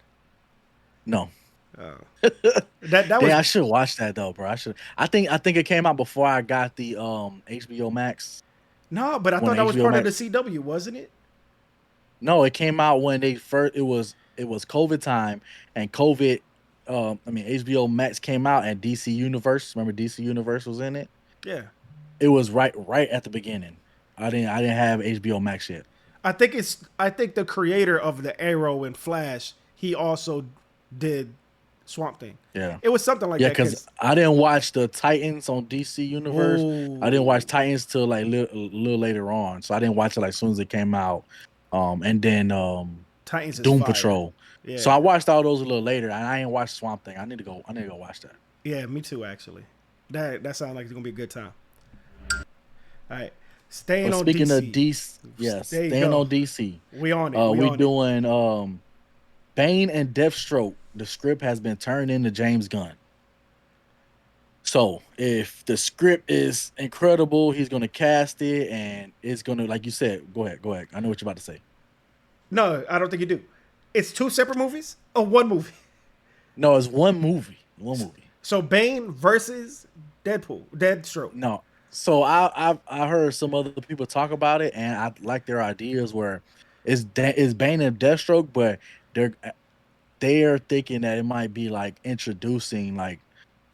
No. That Dang, was I should watch that though, bro. I should. I think it came out before I got the HBO Max. no, but I When thought that was HBO part of the Max. CW, wasn't it? No, it came out when they first. It was COVID time, and COVID. I mean HBO Max came out, and DC Universe. Remember DC Universe was in it. Yeah. It was right at the beginning. I didn't have HBO Max yet. I think the creator of the Arrow and Flash, he also did Swamp Thing. Yeah. It was something like Yeah, that. because I didn't watch the Titans on DC Universe. I didn't watch Titans till like a little later on, so I didn't watch it like as soon as it came out. And then Titans is Doom fire. Patrol. So Yeah. I watched all those a little later, and I ain't watched Swamp Thing. I need to go watch that. Yeah, me too, actually. That sounds like it's going to be a good time. All right. Staying But on speaking DC. of DC, yes, There you staying go. on DC. We on it. We on it. doing Bane and Deathstroke. The script has been turned into James Gunn. So if the script is incredible, he's gonna cast it, and it's gonna, like you said. Go ahead. I know what you're about to say. No, I don't think you do. It's two separate movies or one movie? No, it's one movie. One movie. So Bane versus Deathstroke. No. So I heard some other people talk about it, and I like their ideas where it's Bane and Deathstroke, but they're thinking that it might be like introducing like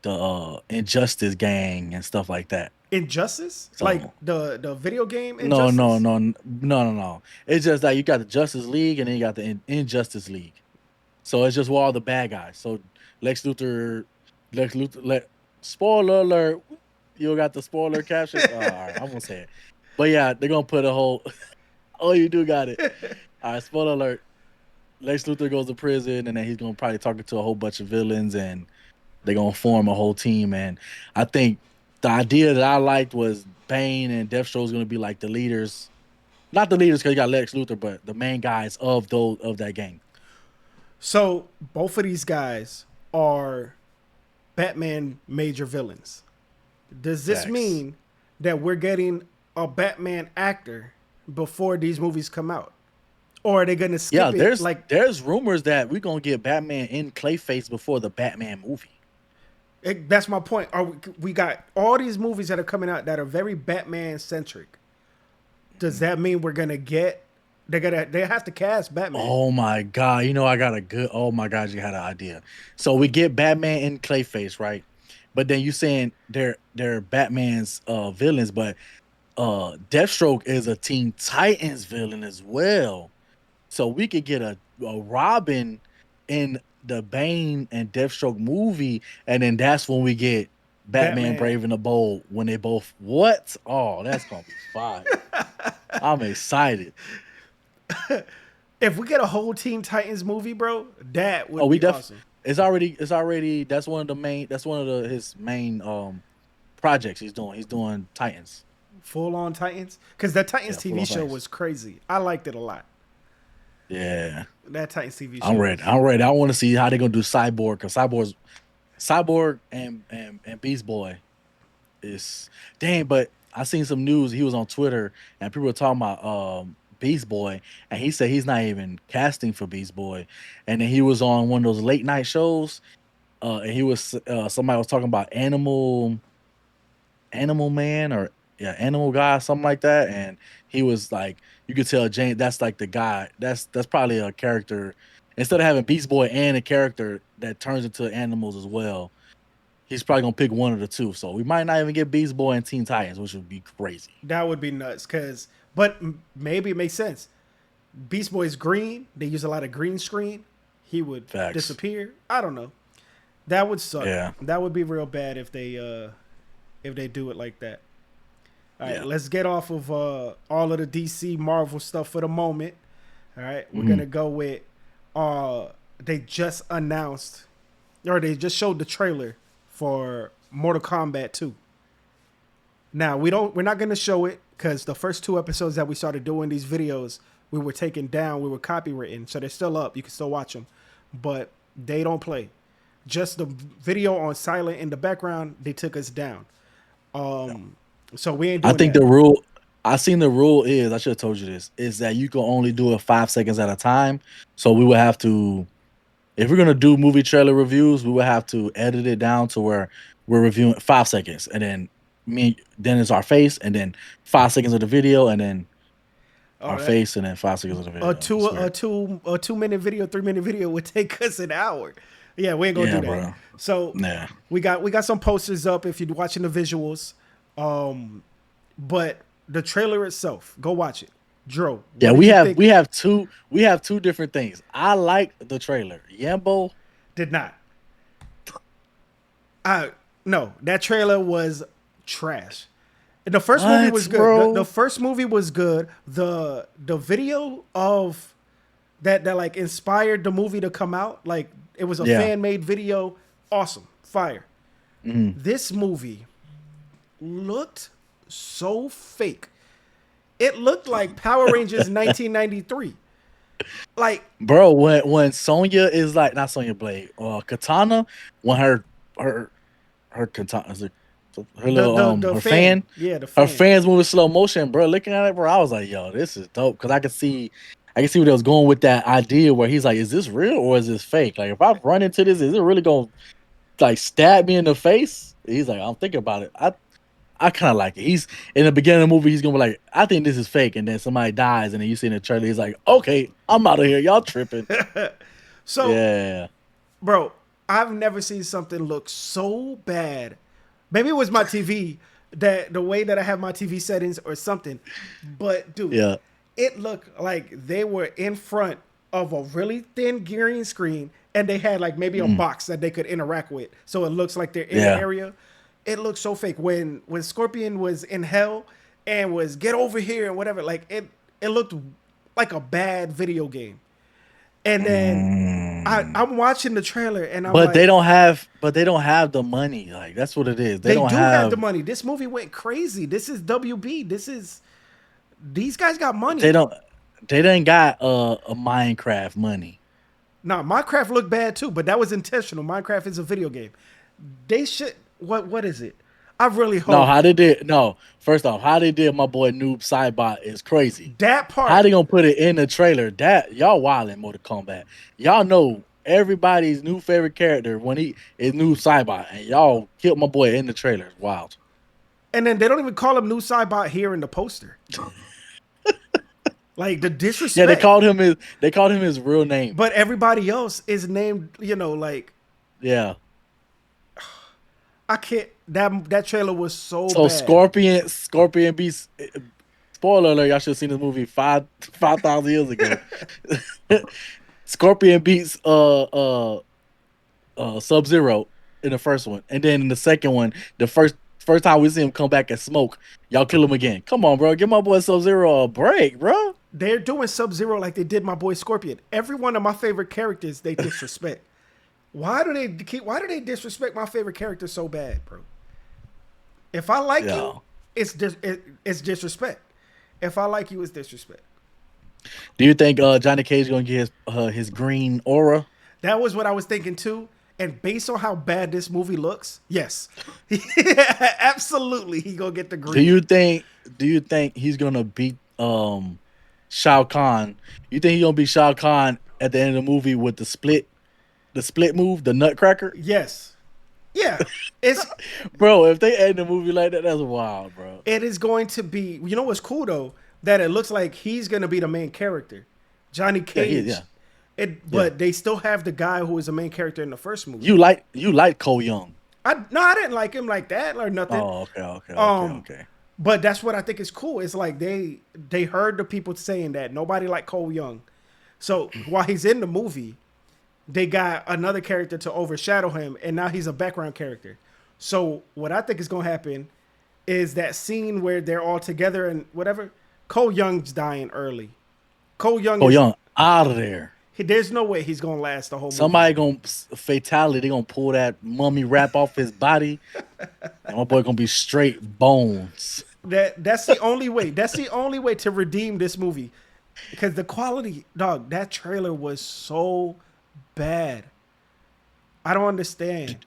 the Injustice gang and stuff like that. Injustice? So Like the video game no, Injustice? no, no, no, no, no. It's just like you got the Justice League and then you got the Injustice League. So it's just where all the bad guys. So Lex Luthor, spoiler alert. You got the spoiler caption. All right, I'm gonna say it. But yeah, they're gonna put a whole. Oh, you do got it. All right, spoiler alert. Lex Luthor goes to prison, and then he's gonna probably talk to a whole bunch of villains, and they're gonna form a whole team. And I think the idea that I liked was Bane and Deathstroke is gonna be like the leaders, not the leaders because you got Lex Luthor, but the main guys of that gang. So both of these guys are Batman major villains. Does this Facts. mean that we're getting a Batman actor before these movies come out? Or are they gonna skip Yeah, it? there's rumors that we're gonna get Batman in Clayface before the Batman movie. That's my point. We got all these movies that are coming out that are very Batman centric. Does that mean we're gonna get? They have to cast Batman. Oh my god! I got a good. Oh my god! You had an idea. So we get Batman in Clayface, right? But then you saying they're Batman's villains, but Deathstroke is a Teen Titans villain as well. So we could get a Robin in the Bane and Deathstroke movie, and then that's when we get Batman Brave and the Bold when they both what? Oh, that's gonna be fire. I'm excited. If we get a whole Teen Titans movie, bro, that would be awesome. It's already that's one of his main projects he's doing. He's doing Titans. Full on Titans? Because that Titans TV show was crazy. I liked it a lot. Yeah. That Titans TV show. I'm ready. I want to see how they're gonna do Cyborg, because Cyborg and Beast Boy is dang, but I seen some news. He was on Twitter and people were talking about Beast Boy, and he said he's not even casting for Beast Boy. And then he was on one of those late night shows, and he was somebody was talking about Animal Man or Animal Guy, something like that. And he was like, you could tell James that's like the guy. That's probably a character. Instead of having Beast Boy and a character that turns into animals as well, he's probably gonna pick one of the two. So we might not even get Beast Boy and Teen Titans, which would be crazy. That would be nuts. But maybe it makes sense. Beast Boy's green. They use a lot of green screen. He would disappear. I don't know. That would suck. Yeah. That would be real bad if they do it like that. All right, let's get off of all of the DC Marvel stuff for the moment. All right, we're gonna go with they just announced, or they just showed the trailer for Mortal Kombat 2. Now we're not gonna show it because the first 2 episodes that we started doing these videos, we were taken down. We were copywritten, so they're still up. You can still watch them, but they don't play. Just the video on silent in the background, they took us down. So we ain't I doing think that. the rule. I seen the rule is. I should have told you this. Is that you can only do it 5 seconds at a time. So we would have to, if we're gonna do movie trailer reviews, we would have to edit it down to where we're reviewing 5 seconds, and then then it's our face, and then 5 seconds of the video, and then All our right. face, and then 5 seconds of the A video. two It's a weird. two a 2 minute video, 3 minute video would take us an hour. Yeah, we ain't gonna Yeah, do that. bro. So Yeah. we got some posters up if you're watching the visuals. But the trailer itself, go watch it. Dro, Yeah, what did you think? we have two different things. I like the trailer. Yambo, Did not. No, that trailer was trash. The first movie was what, good. bro? The first movie was good. The video of that like inspired the movie to come out, like it was a Yeah. fan made video. Awesome, fire. This movie looked so fake. It looked like Power Rangers 1993. Like Bro, when Sonya is like, not Sonya Blade, Katana, when her katana is her little the her fan, yeah, the her fan. fans moving slow motion, bro. Looking at it, bro, I was like, yo, this is dope, because I can see where they was going with that idea where he's like, is this real or is this fake? Like, if I run into this, is it really gonna like stab me in the face? He's like, I'm thinking about it. I kind of like it. He's in the beginning of the movie. He's gonna be like, I think this is fake, and then somebody dies, and then you see in the trailer, he's like, okay, I'm out of here. Y'all tripping? So, Yeah, bro, I've never seen something look so bad. Maybe it was my TV, that the way that I have my TV settings or something. But dude, yeah. it looked like they were in front of a really thin green screen, and they had like maybe a box that they could interact with, so it looks like they're in the Yeah. area. It looked so fake when Scorpion was in hell and was get over here and whatever. Like it looked like a bad video game. And then I'm watching the trailer and I'm But like, they don't have the money. Like, that's what it is. They they don't do have the have. money. This movie went crazy. This is WB. These guys got money. They don't. They didn't got a Minecraft money. Nah, Minecraft looked bad too, but that was intentional. Minecraft is a video game. They should. What is it? I really hope No, how they did. No, first off, how they did my boy Noob Saibot is crazy. that part. How they gonna put it in the trailer? That y'all wildin' Mortal Kombat. Y'all know everybody's new favorite character when he is Noob Saibot, and y'all killed my boy in the trailer. It's wild. And then they don't even call him New Cybot here in the poster. Like the disrespect. Yeah, they called him his real name. But everybody else is named, like Yeah. I can't. That trailer was so So bad. Scorpion beats. Spoiler alert! Y'all should have seen this movie 5,000 years ago. Scorpion beats Sub-Zero in the first one, and then in the second one, the first time we see him come back and smoke, y'all kill him again. Come on, bro, give my boy Sub-Zero a break, bro. They're doing Sub-Zero like they did my boy Scorpion. Every one of my favorite characters they disrespect. Why do they disrespect my favorite character so bad, bro? If I like you, it's disrespect. If I like you, it's disrespect. Do you think Johnny Cage gonna get his green aura? That was what I was thinking too. And based on how bad this movie looks, yes, absolutely, he gonna get the green. Do you think he's gonna beat Shao Kahn? You think he gonna beat Shao Kahn at the end of the movie with the split move, the Nutcracker? Yes, yeah. It's Bro, if they end the movie like that, that's wild, bro. it is going to be. You know what's cool though? That it looks like he's gonna be the main character, Johnny Cage. Yeah. But they still have the guy who was the main character in the first movie. You like Cole Young? I didn't like him like that or nothing. Oh, okay. But that's what I think is cool. It's like they heard the people saying that nobody liked Cole Young, so while he's in the movie, they got another character to overshadow him, and now he's a background character. So what I think is gonna happen is that scene where they're all together and whatever. Cole Young's dying early. Cole Young Cole Young out of there. There's no way he's gonna last the whole movie. Somebody gonna fatality. They gonna pull that mummy wrap off his body, and my boy gonna be straight bones. That's the only way. That's the only way to redeem this movie, because the quality, dog. That trailer was so bad. I don't understand.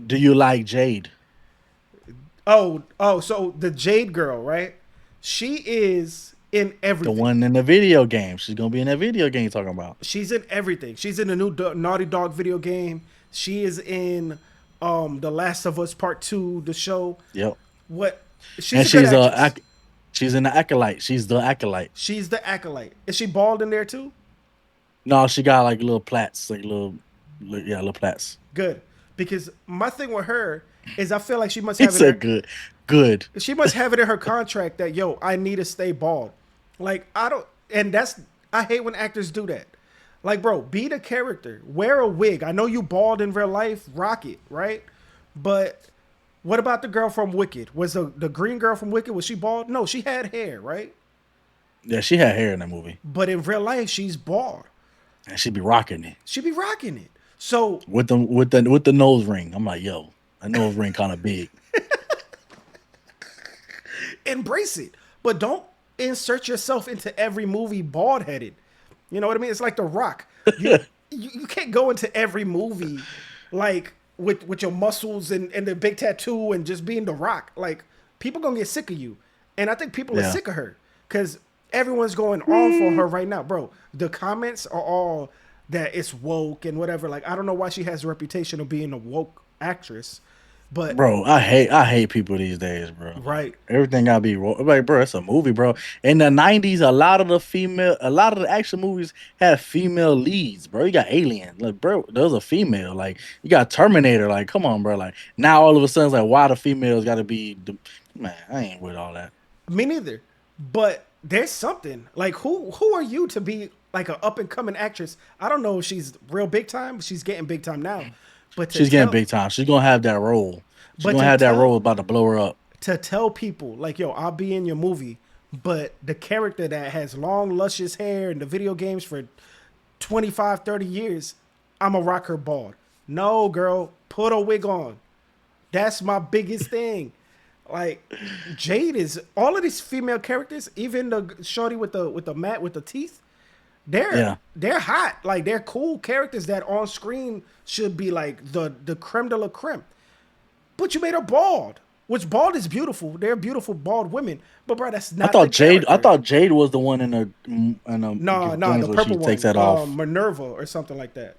Do you like Jade? Oh, so the Jade girl, right? She is in The everything. one in the video game. She's gonna be in that video game talking about. She's in everything. She's in the new Naughty Dog video game. She is in The Last of Us Part 2, the show. Yep. What? And A good actress. she's in the acolyte. She's the acolyte. She's the acolyte. Is she bald in there too? No, she got like little plaits, like little plaits. Good. Because my thing with her is I feel like she must He have it. said good. She must have it in her contract that I need to stay bald. Like I hate when actors do that. Like, bro, be the character. Wear a wig. I know you bald in real life, rock it, right? But what about the girl from Wicked? Was the green girl from Wicked, was she bald? No, she had hair, right? Yeah, she had hair in that movie. But in real life, she's bald. And she be rocking it. She be rocking it. So with the nose ring. I'm like, yo, that nose ring kind of big. embrace it. But don't insert yourself into every movie bald headed. You know what I mean? It's like The Rock. You can't go into every movie like with your muscles and the big tattoo and just being The Rock. Like, people gonna get sick of you. And I think people are sick of her because everyone's going on for her right now. Bro, the comments are all that it's woke and whatever. Like, I don't know why she has a reputation of being a woke actress. But bro, I hate people these days, bro. Right. Everything gotta be like, bro, it's a movie, bro. In the 90s, a lot of the action movies have female leads, bro. You got Alien, like, bro, there's a female. Like, you got Terminator, like, come on, bro. Like, now all of a sudden, it's like, why the females gotta be man, I ain't with all that. Me neither. But there's something. Like, who are you to be like an up and coming actress? I don't know if she's real big time, but she's getting big time now. But she's getting big time. She's gonna have that role. She's gonna have that role about to blow her up. To tell people, like, yo, I'll be in your movie, but the character that has long, luscious hair in the video games for 25, 30 years, I'm gonna rock her bald. No, girl, put a wig on. That's my biggest thing. Like, Jade is all of these female characters, even the shorty with the mat with the teeth. They're hot. Like, they're cool characters that on screen should be like the creme de la creme. But you made her bald, which bald is beautiful. They're beautiful bald women. But bro, that's not. I thought Jade was the one in the the purple one takes that off. Minerva or something like that.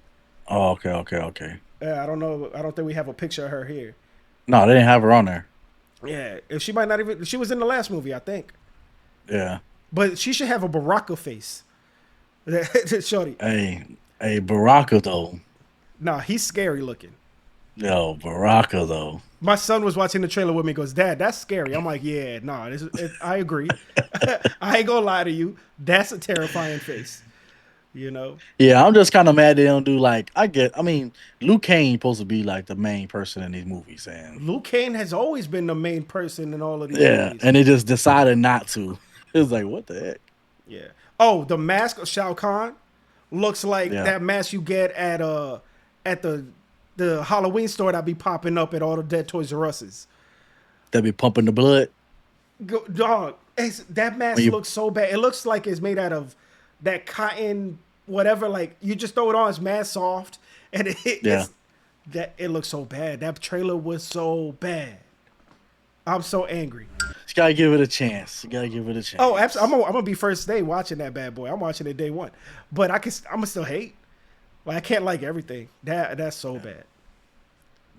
Oh, okay. Yeah, I don't know. I don't think we have a picture of her here. No, they didn't have her on there. Yeah, if she might not even. She was in the last movie, I think. Yeah. But she should have a Baraka face. Shorty. Hey, Baraka though. Nah, he's scary looking. Yo, Baraka though. My son was watching the trailer with me. Goes, Dad, that's scary. I'm like, yeah, nah. I agree. I ain't gonna lie to you. That's a terrifying face. You know. Yeah, I'm just kind of mad they don't do like. I mean, Luke Cage supposed to be like the main person in these movies, and Luke Cage has always been the main person in all of these movies. And they just decided not to. It was like, what the heck? Yeah. Oh, the mask of Shao Kahn looks like that mask you get at the Halloween store that be popping up at all the dead Toys R Us's. That be pumping the blood. Dog, that mask looks so bad. It looks like it's made out of that cotton, whatever. Like, you just throw it on, it's mad soft, and it looks so bad. That trailer was so bad. I'm so angry. You gotta give it a chance. Oh, absolutely. I'm gonna be first day watching that bad boy. I'm watching it day one, but I'm gonna still hate. Like, I can't like everything. That's so bad.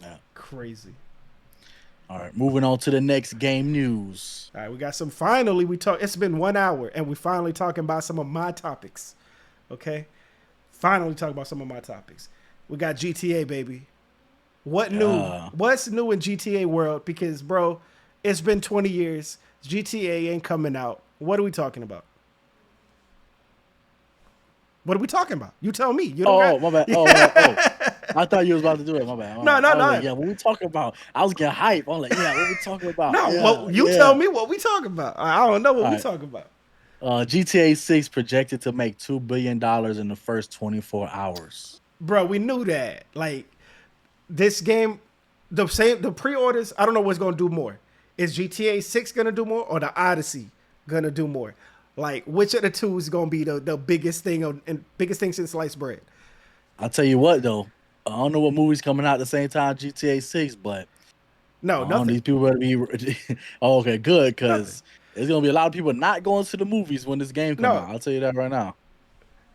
Yeah. Crazy. All right, moving on to the next game news. All right, we got some. Finally, it's been 1 hour, and we finally talking about some of my topics. Okay, finally talking about some of my topics. We got GTA, baby. What new? What's new in GTA world? Because, bro, it's been 20 years. GTA ain't coming out. What are we talking about? What are we talking about? You tell me. You don't my bad. Oh, I thought you was about to do it. My bad. No. Like, yeah, what we talking about? I was getting hype. I'm like, yeah, what we talking about? No, you tell me what we talking about. I don't know what we talking about. GTA 6 projected to make $2 billion in the first 24 hours. Bro, we knew that. Like this game, the pre-orders. I don't know what's gonna do more. Is GTA 6 gonna do more or the Odyssey gonna do more? Like which of the two is gonna be the biggest thing and biggest thing since sliced bread? I'll tell you what though, I don't know what movie's coming out at the same time GTA 6, but No, nothing. these people better be. Oh, okay, good, Nothing. because there's gonna be a lot of people not going to the movies when this game come No. out. I'll tell you that right now.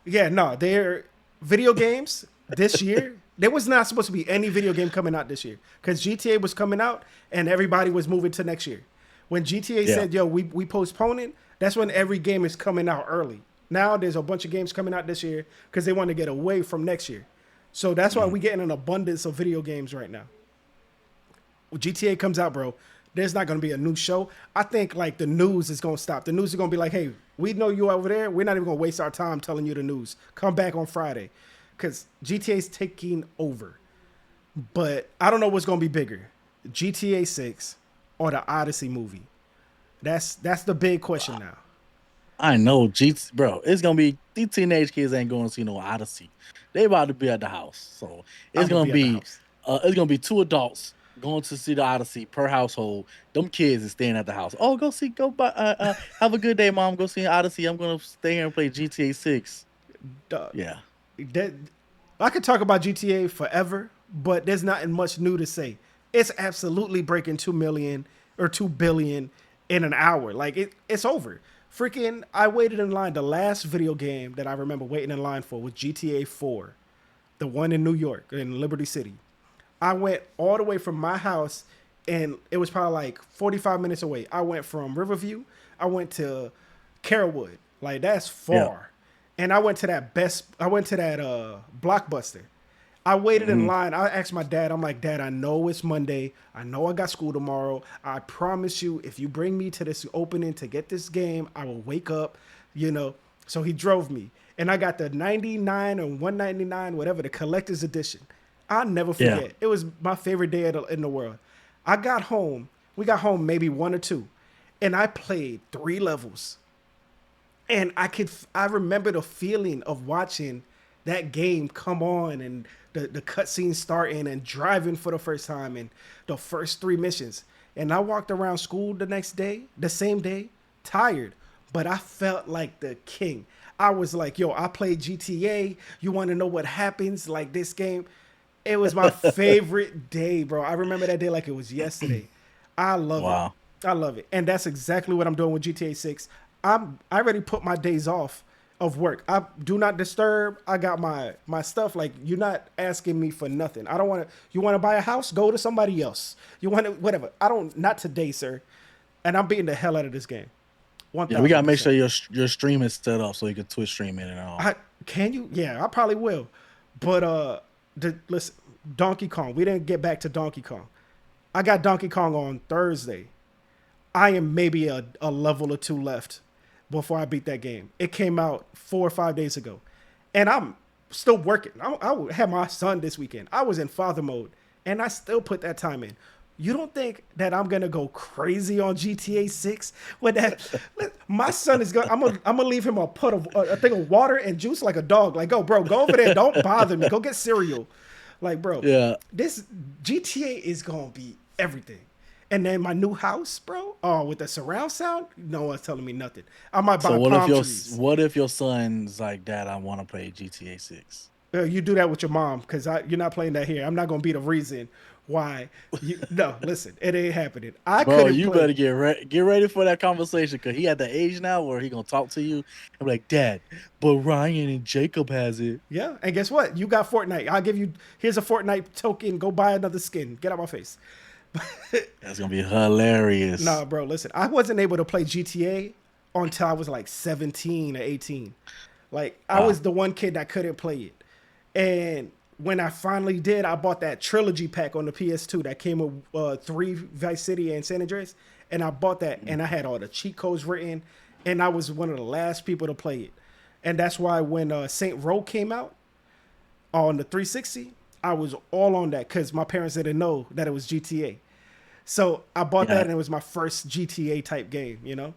Yeah, no. They're video games this year. There was not supposed to be any video game coming out this year because GTA was coming out and everybody was moving to next year. When GTA Yeah. said, "Yo, we postponing," that's when every game is coming out early. Now there's a bunch of games coming out this year because they want to get away from next year. So that's why we're getting an abundance of video games right now. When GTA comes out, bro, there's not going to be a new show. I think like the news is going to stop. The news is going to be like, hey, we know you over there. We're not even going to waste our time telling you the news. Come back on Friday because GTA is taking over. But I don't know what's going to be bigger, GTA 6 or the Odyssey movie. That's the big question now. I know, bro. It's gonna be these teenage kids ain't going to see no Odyssey. They about to be at the house, so I'm going to be at the house. it's gonna be two adults going to see the Odyssey per household. Them kids is staying at the house. Oh, go buy. Have a good day, mom. Go see Odyssey. I'm gonna stay here and play GTA 6. Duh. Yeah, That, I could talk about GTA forever, but there's not much new to say. It's absolutely breaking 2 million or 2 billion in an hour. Like it's over. Freaking, I waited in line. The last video game that I remember waiting in line for was GTA 4, the one in New York, in Liberty City. I went all the way from my house, and it was probably like 45 minutes away. I went from Riverview, I went to Carrollwood. Like, that's far. yeah. And I went to that Blockbuster. I waited in line. I asked my dad, I'm like, Dad, I know it's Monday. I know I got school tomorrow. I promise you, if you bring me to this opening to get this game, I will wake up, you know. So he drove me. And I got the 99 or 199, whatever, the collector's edition. I'll never Yeah. forget. It was my favorite day in the world. I got home. We got home maybe 1 or 2. And I played 3 levels. And I remember the feeling of watching that game come on and the cutscene starting and driving for the first time and the first 3 missions. And I walked around school the same day, tired, but I felt like the king. I was like, yo, I played GTA. You want to know what happens? Like this game. It was my favorite day, bro. I remember that day like it was yesterday. I love it. Wow. I love it. And that's exactly what I'm doing with GTA 6. I already put my days off of work. I do not disturb. I got my stuff. Like, you're not asking me for nothing. I don't want to. You want to buy a house? Go to somebody else. You want to, whatever. I don't, not today, sir. And I'm beating the hell out of this game. Yeah, we gotta make 1000%. sure your stream is set up so you can Twitch stream it and all. Can you? Yeah, I probably will. But listen, Donkey Kong. We didn't get back to Donkey Kong. I got Donkey Kong on Thursday. I am maybe a level or 2 left before I beat that game. It came out 4 or 5 days ago, and I'm still working. I had my son this weekend. I was in father mode, and I still put that time in. You don't think that I'm gonna go crazy on GTA 6 with that? My son is gonna. I'm gonna leave him a thing of water and juice like a dog. Like, go, bro, go over there. Don't bother me. Go get cereal. Like, bro, Yeah. this GTA is gonna be everything. And then my new house, bro. Oh, with the surround sound, no one's telling me nothing. I might buy So palm trees. what if your son's like, Dad, I want to play GTA 6? You do that with your mom because you're not playing that here. I'm not gonna be the reason why. No, listen, it ain't happening. I Bro, couldn't you play. better get ready for that conversation because he at the age now where he gonna talk to you and be like, Dad, but Ryan and Jacob has it. Yeah, and guess what? You got Fortnite. I'll give you. Here's a Fortnite token. Go buy another skin. Get out my face. That's gonna be hilarious. Nah, bro, listen. I wasn't able to play GTA until I was like 17 or 18. Like, I was the one kid that couldn't play it. And when I finally did, I bought that trilogy pack on the PS2 that came with 3 Vice City and San Andreas. And I bought that, and I had all the cheat codes written, and I was one of the last people to play it. And that's why when Saint Row came out on the 360, I was all on that because my parents didn't know that it was GTA. So I bought that, and it was my first GTA type game, you know?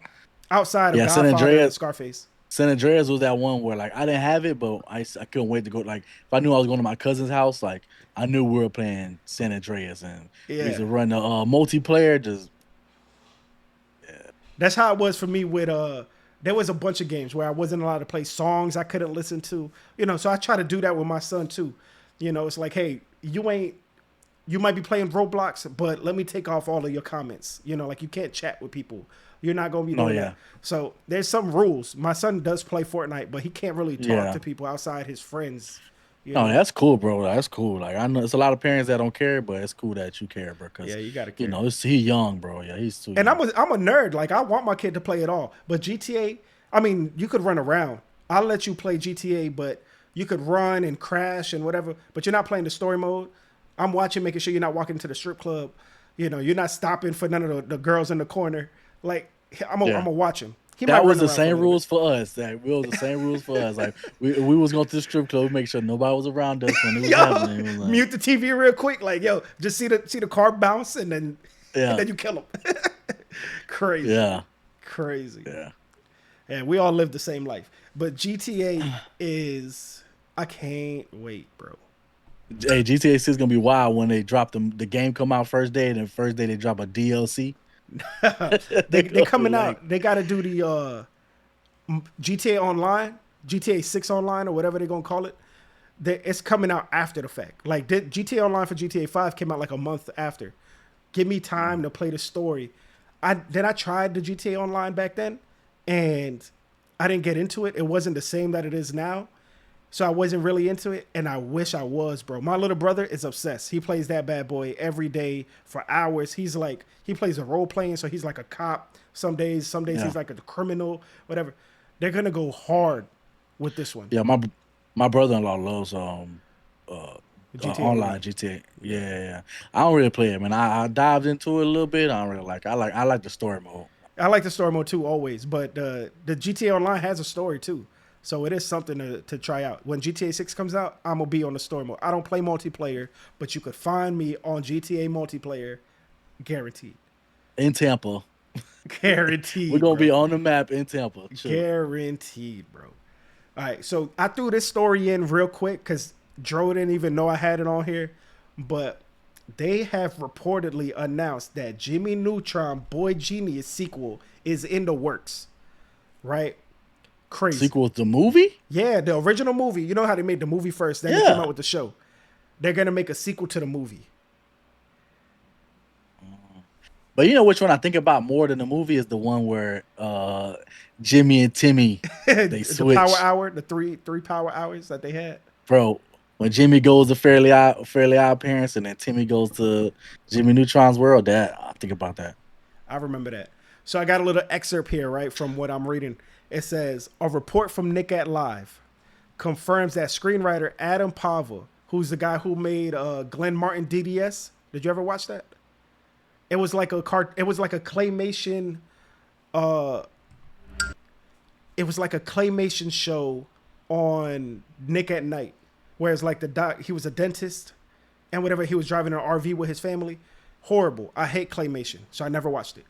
outside of Yeah, San Godfather and Andreas. Scarface. San Andreas was that one where like I didn't have it, but I couldn't wait to go. Like if I knew I was going to my cousin's house, like I knew we were playing San Andreas, and we used Yeah, to run the multiplayer. Just yeah, that's how it was for me with there was a bunch of games where I wasn't allowed to play songs I couldn't listen to. So I try to do that with my son too. It's like, hey, you might be playing Roblox, but let me take off all of your comments. Like you can't chat with people. You're not gonna be no, doing yeah, that. So there's some rules. My son does play Fortnite, but he can't really talk yeah. to people outside his friends. You No, know. that's cool, bro. That's cool. Like I know it's a lot of parents that don't care, but it's cool that you care, bro. Yeah, Because you gotta care. he young, bro. Yeah, he's too And young. I'm a nerd. Like I want my kid to play it all. But GTA, I mean, you could run around. I'll let you play GTA, but you could run and crash and whatever. But you're not playing the story mode. I'm watching, making sure you're not walking into the strip club. You're not stopping for none of the girls in the corner. Like I'm Yeah. gonna watch him. He might That was run the around for a same little bit. rules for us. That we was the same rules for us. Like we was going to the strip club, make sure nobody was around us when it was Yo, happening. It was like, mute the TV real quick. Like, yo, just see the car bounce and then yeah, you kill him. Crazy, yeah, crazy. yeah. And we all live the same life. But GTA is, I can't wait, bro. Hey, GTA 6 gonna be wild when they drop the game come out first day, and then first day they drop a DLC. they They they gonna be coming like, out. They got to do the GTA Online, GTA 6 Online, or whatever they're gonna call it. It's coming out after the fact. Like GTA Online for GTA 5 came out like a month after. Give me time to play the story. I tried the GTA Online back then, and I didn't get into it. It wasn't the same that it is now. So I wasn't really into it, and I wish I was, bro. My little brother is obsessed. He plays that bad boy every day for hours. He plays a role playing, so he's like a cop. Some days yeah, he's like a criminal, whatever. They're gonna go hard with this one. yeah. My brother-in-law loves uh GTA online Online. GTA. Yeah, Yeah. yeah, yeah. I don't really play it, man. I dived into it a little bit. I don't really like. I like the story mode. I like the story mode too, always, but the GTA Online has a story too. So it is something to try out. When GTA 6 comes out, I'm going to be on the story mode. I don't play multiplayer, but you could find me on GTA multiplayer, guaranteed. In Tampa, we're Guaranteed, gonna bro. be on the map in Tampa. Chilling. Guaranteed, bro. All right, so I threw this story in real quick because Dro didn't even know I had it on here, but they have reportedly announced that Jimmy Neutron Boy Genius sequel is in the works, right? Crazy. Sequel to the movie? Yeah, the original movie. You know how they made the movie first, then they came Yeah. out with the show. They're gonna make a sequel to the movie. But you know which one I think about more than the movie is the one where Jimmy and Timmy they The Power switch. Hour, the three Power Hours that they had. Bro, when Jimmy goes to Fairly Odd Parents and then Timmy goes to Jimmy Neutron's world, that I think about that. I remember that. So I got a little excerpt here, right, from what I'm reading. It says a report from Nick at Live confirms that screenwriter Adam Pava, who's the guy who made Glenn Martin DDS. Did you ever watch that? It was like It was like a claymation. It was like a claymation show on Nick at Night, whereas like he was a dentist, and whatever he was driving an RV with his family. Horrible. I hate claymation, so I never watched it.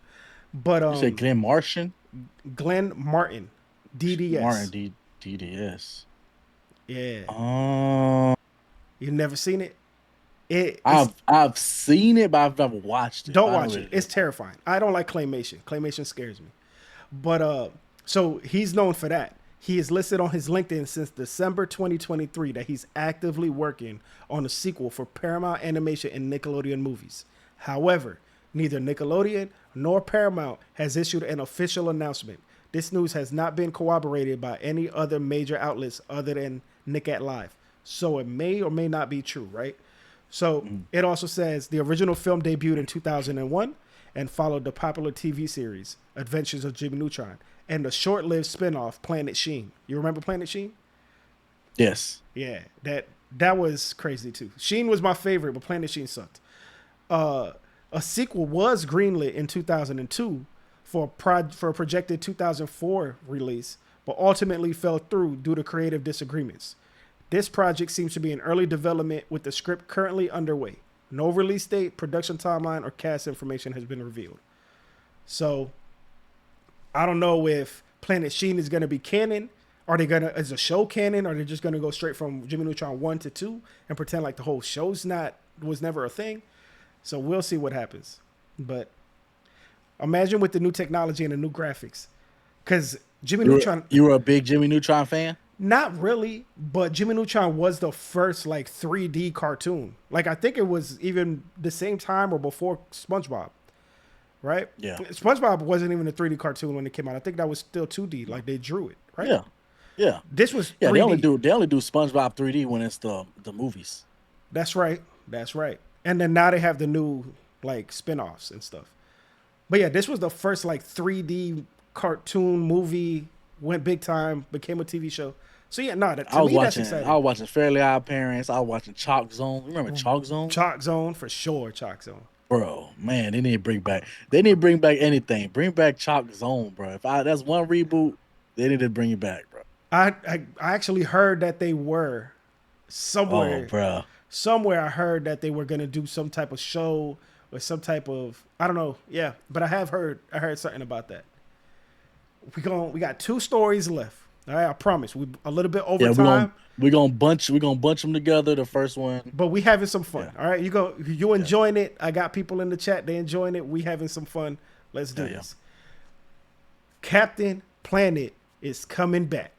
But You said Glenn Martian? Glenn Martin, DDS. Martin DDS. Yeah, Um you've never seen it. It's I've seen it, but I've never watched it. don't I don't watch it. really It's terrifying. I don't like claymation. Claymation scares me. But so he's known for that. He is listed on his LinkedIn since December 2023 that he's actively working on a sequel for Paramount Animation and Nickelodeon movies. However, neither Nickelodeon nor Paramount has issued an official announcement. This news has not been corroborated by any other major outlets other than Nick at Live. So it may or may not be true, right? So it also says the original film debuted in 2001 and followed the popular TV series Adventures of Jimmy Neutron and the short-lived spin-off Planet Sheen. You remember Planet Sheen? Yes. Yeah, that was crazy too. Sheen was my favorite, but Planet Sheen sucked. A sequel was greenlit in 2002 for a projected 2004 release, but ultimately fell through due to creative disagreements. This project seems to be in early development with the script currently underway. No release date, production timeline, or cast information has been revealed. So I don't know if Planet Sheen is gonna be canon. Are they gonna is a show canon? Or are they just gonna go straight from Jimmy Neutron 1 to 2 and pretend like the whole show's not was never a thing? So we'll see what happens. But imagine with the new technology and the new graphics, because Jimmy Neutron. You were a big Jimmy Neutron fan? Not really, but Jimmy Neutron was the first like 3D cartoon. Like I think it was even the same time or before SpongeBob, right? Yeah. SpongeBob wasn't even a 3D cartoon when it came out. I think that was still 2D. Like they drew it, right? Yeah. Yeah. This was 3D. Yeah, they only do SpongeBob 3D when it's the movies. That's right. That's right. And then now they have the new like spin-offs and stuff. But yeah, this was the first like 3D cartoon movie, went big time, became a TV show. So yeah, no, that's exciting. I was watching Fairly Odd Parents. I was watching Chalk Zone. Remember Chalk Zone? Chalk Zone for sure. Chalk Zone. Bro, man, they need to bring back. They need to bring back anything. Bring back Chalk Zone, bro. That's one reboot, they need to bring it back, bro. I actually heard that they were somewhere. Oh, bro. Somewhere I heard that they were gonna do some type of show or some type of I don't know. Yeah, but I heard something about that. We got 2 stories left. All right, I promise. We a little bit over time. We're gonna bunch them together. The first one, but we having some fun. Yeah. All right, you enjoying it. I got people in the chat. They enjoying it. We having some fun. Let's do this. Captain Planet is coming back.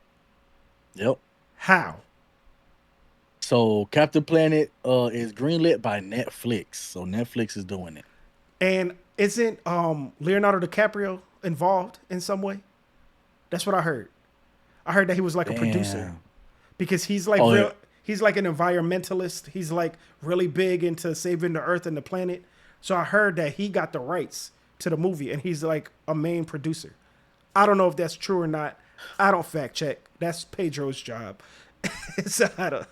Yep. How? So Captain Planet is greenlit by Netflix. So Netflix is doing it. And isn't Leonardo DiCaprio involved in some way? That's what I heard. I heard that he was like a producer because he's like he's like an environmentalist. He's like really big into saving the earth and the planet. So I heard that he got the rights to the movie and he's like a main producer. I don't know if that's true or not. I don't fact check. That's Pedro's job. So I don't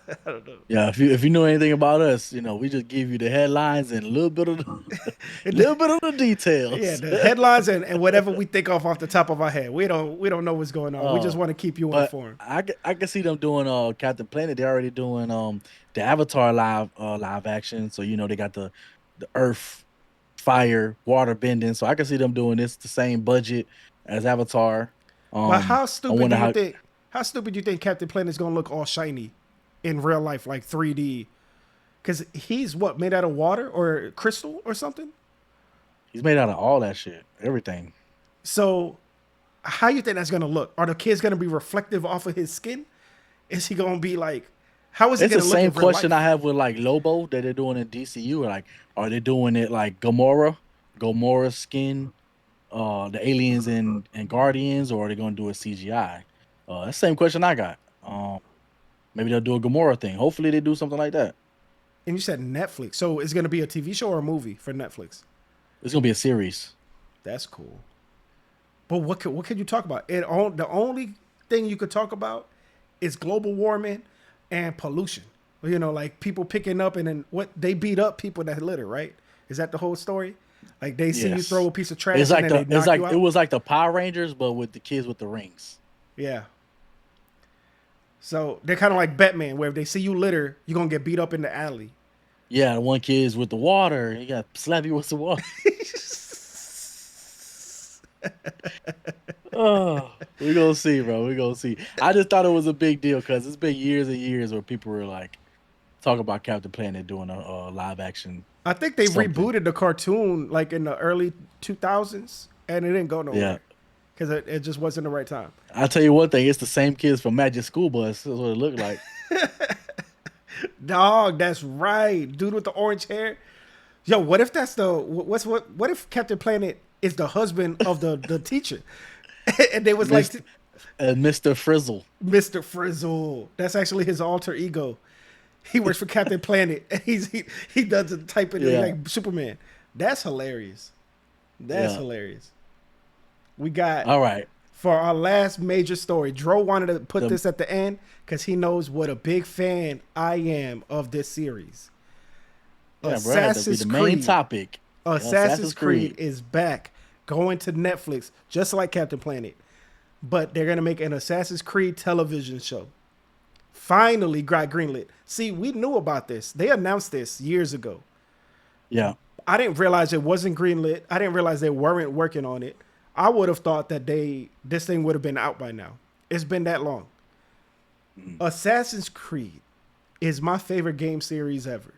know. Yeah, if you know anything about us, we just give you the headlines and a little bit of the details. Yeah, the headlines and whatever we think off the top of our head. We don't know what's going on. We just want to keep you informed. I can see them doing Captain Planet. They're already doing the Avatar live action. So they got the earth, fire, water bending. So I can see them doing this the same budget as Avatar. But how stupid do you think? How stupid do you think Captain Planet is gonna look all shiny in real life, like 3D? Because he's made out of water or crystal or something? He's made out of all that shit, everything. So, how you think that's gonna look? Are the kids gonna be reflective off of his skin? Is he gonna be like? How is it gonna look? It's the same question I have with like Lobo that they're doing in DCU. Like, are they doing it like Gamora's skin, the aliens and Guardians, or are they gonna do a CGI? That's the same question I got. Maybe they'll do a Gamora thing. Hopefully they do something like that. And you said Netflix. So it's going to be a TV show or a movie for Netflix? It's going to be a series. That's cool. But what could you talk about? The only thing you could talk about is global warming and pollution. Like people picking up and then they beat up people that litter, right? Is that the whole story? Like they see you throw a piece of trash and then they knock you out? It was like the Power Rangers, but with the kids with the rings. Yeah. So they're kind of like Batman, where if they see you litter, you're going to get beat up in the alley. Yeah, one kid's with the water. You got to slap you with the water. Oh, we're going to see, bro. We're going to see. I just thought it was a big deal because it's been years and years where people were like, talking about Captain Planet doing a live action. I think they rebooted the cartoon like in the early 2000s, and it didn't go nowhere. Yeah. Because it just wasn't the right time. I'll tell you one thing. It's the same kids from Magic School Bus. That's what it looked like. Dog, that's right. Dude with the orange hair. Yo, what if that's what if Captain Planet is the husband of the teacher? And they was Mr. Frizzle. Mr. Frizzle. That's actually his alter ego. He works for Captain Planet. And he does the type of like Superman. That's hilarious. That's hilarious. We got all right for our last major story. Dro wanted to put this at the end because he knows what a big fan I am of this series. Assassin's Creed, the main topic. Assassin's Creed is back, going to Netflix, just like Captain Planet. But they're gonna make an Assassin's Creed television show. Finally got greenlit. See, we knew about this. They announced this years ago. Yeah. I didn't realize it wasn't greenlit. I didn't realize they weren't working on it. I would have thought that this thing would have been out by now. It's been that long. Assassin's Creed is my favorite game series ever.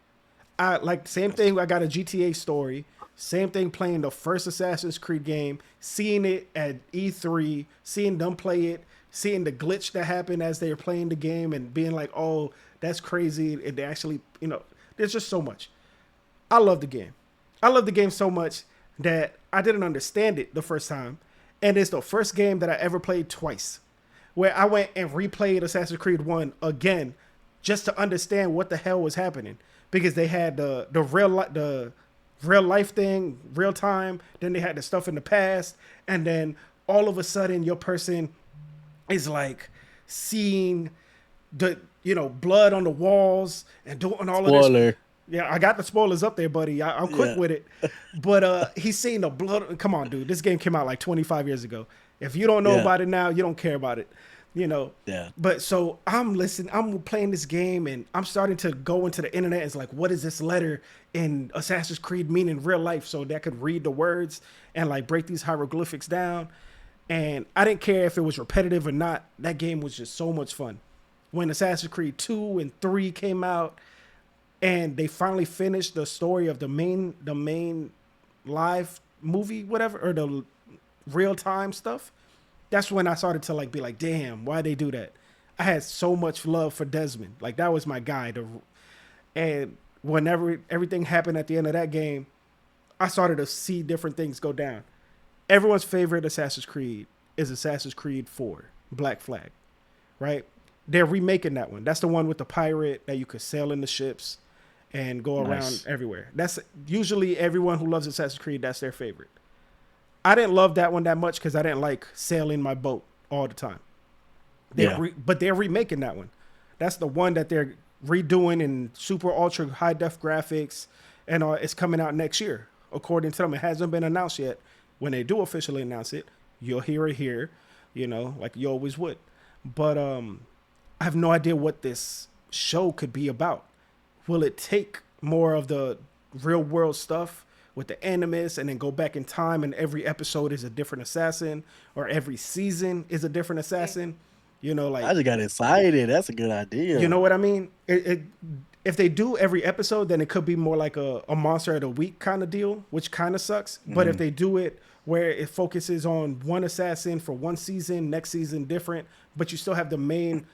I like same thing. I got a GTA story. Same thing playing the first Assassin's Creed game, seeing it at E3, seeing them play it, seeing the glitch that happened as they were playing the game, and being like, "Oh, that's crazy!" And they actually, there's just so much. I love the game. I love the game so much that I didn't understand it the first time, and it's the first game that I ever played twice, where I went and replayed Assassin's Creed 1 again just to understand what the hell was happening, because they had the real life thing, real time, then they had the stuff in the past, and then all of a sudden your person is like seeing the blood on the walls and doing all of this. Yeah, I got the spoilers up there, buddy. I'm quick with it. But he's seeing the blood. Come on, dude. This game came out like 25 years ago. If you don't know about it now, you don't care about it. Yeah. But so I'm playing this game, and I'm starting to go into the internet. It's like, what is this letter in Assassin's Creed mean in real life? So that I could read the words and like break these hieroglyphics down. And I didn't care if it was repetitive or not. That game was just so much fun. When Assassin's Creed 2 and 3 came out, and they finally finished the story of the main live movie, whatever, or the real time stuff, that's when I started to like be like, damn, why'd they do that? I had so much love for Desmond. Like, that was my guy. And whenever everything happened at the end of that game, I started to see different things go down. Everyone's favorite Assassin's Creed is Assassin's Creed 4, Black Flag, right? They're remaking that one. That's the one with the pirate that you could sail in the ships and go around everywhere. That's usually everyone who loves Assassin's Creed, that's their favorite. I didn't love that one that much because I didn't like sailing my boat all the time. But they're remaking that one. That's the one that they're redoing in super ultra high def graphics, and it's coming out next year. According to them, it hasn't been announced yet. When they do officially announce it, you'll hear it here, like you always would. But I have no idea what this show could be about. Will it take more of the real world stuff with the animus and then go back in time and every episode is a different assassin, or every season is a different assassin? Like, I just got excited. That's a good idea. You know what I mean? If they do every episode, then it could be more like a monster of the week kind of deal, which kind of sucks. But if they do it where it focuses on one assassin for one season, next season different, but you still have the main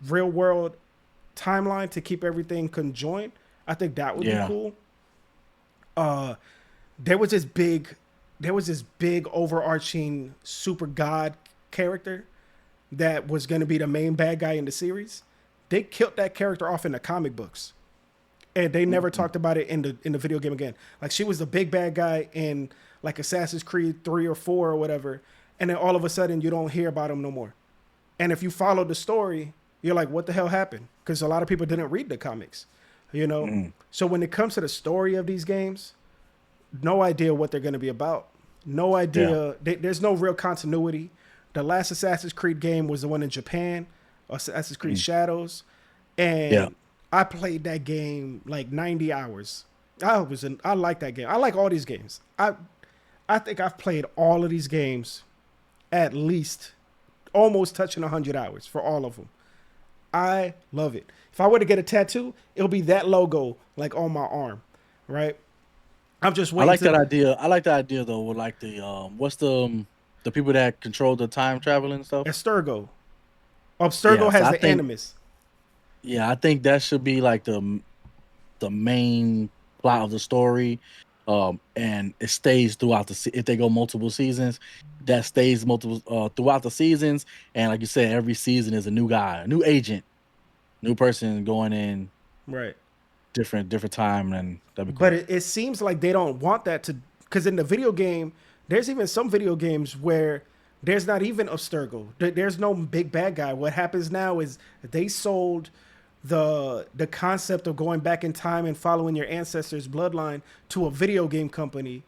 real world timeline to keep everything conjoined, I think that would be cool. There was this big overarching super god character that was going to be the main bad guy in the series. They killed that character off in the comic books, and they never talked about it in the video game again. Like, she was the big bad guy in like Assassin's Creed 3 or 4 or whatever, and then all of a sudden you don't hear about him no more. And if you follow the story, you're like, what the hell happened? Because a lot of people didn't read the comics, So when it comes to the story of these games, no idea what they're going to be about. No idea. There's no real continuity. The last Assassin's Creed game was the one in Japan, Assassin's Creed Shadows. And I played that game like 90 hours. I like that game. I like all these games. I think I've played all of these games at least almost touching 100 hours for all of them. I love it. If I were to get a tattoo, it'll be that logo like on my arm, right? I'm just waiting. I like that idea. I like that idea though. With like the what's the people that control the time traveling and stuff? Abstergo. Abstergo has the animus. Yeah, I think that should be like the main plot of the story, and it stays throughout if they go multiple seasons, that stays multiple throughout the seasons. And like you said, every season is a new guy, a new agent, new person going in. Right. Different time, and that'd be cool. But it seems like they don't want that to, because in the video game, there's even some video games where there's not even Abstergo. There's no big bad guy. What happens now is they sold the concept of going back in time and following your ancestors' bloodline to a video game company,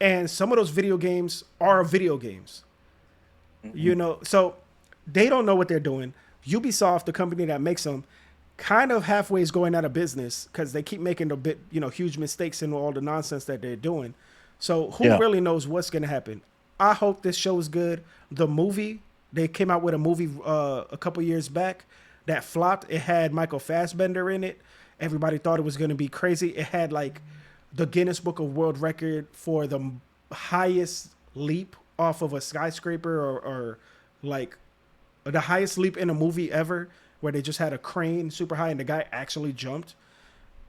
and some of those video games are video games. So they don't know what they're doing. Ubisoft, the company that makes them, kind of halfway is going out of business because they keep making huge mistakes in all the nonsense that they're doing. So who really knows what's going to happen? I hope this show is good. The movie, they came out with a movie a couple years back that flopped. It had Michael Fassbender in it. Everybody thought it was going to be crazy. It had like the Guinness Book of World Record for the highest leap off of a skyscraper, or like the highest leap in a movie ever, where they just had a crane super high and the guy actually jumped.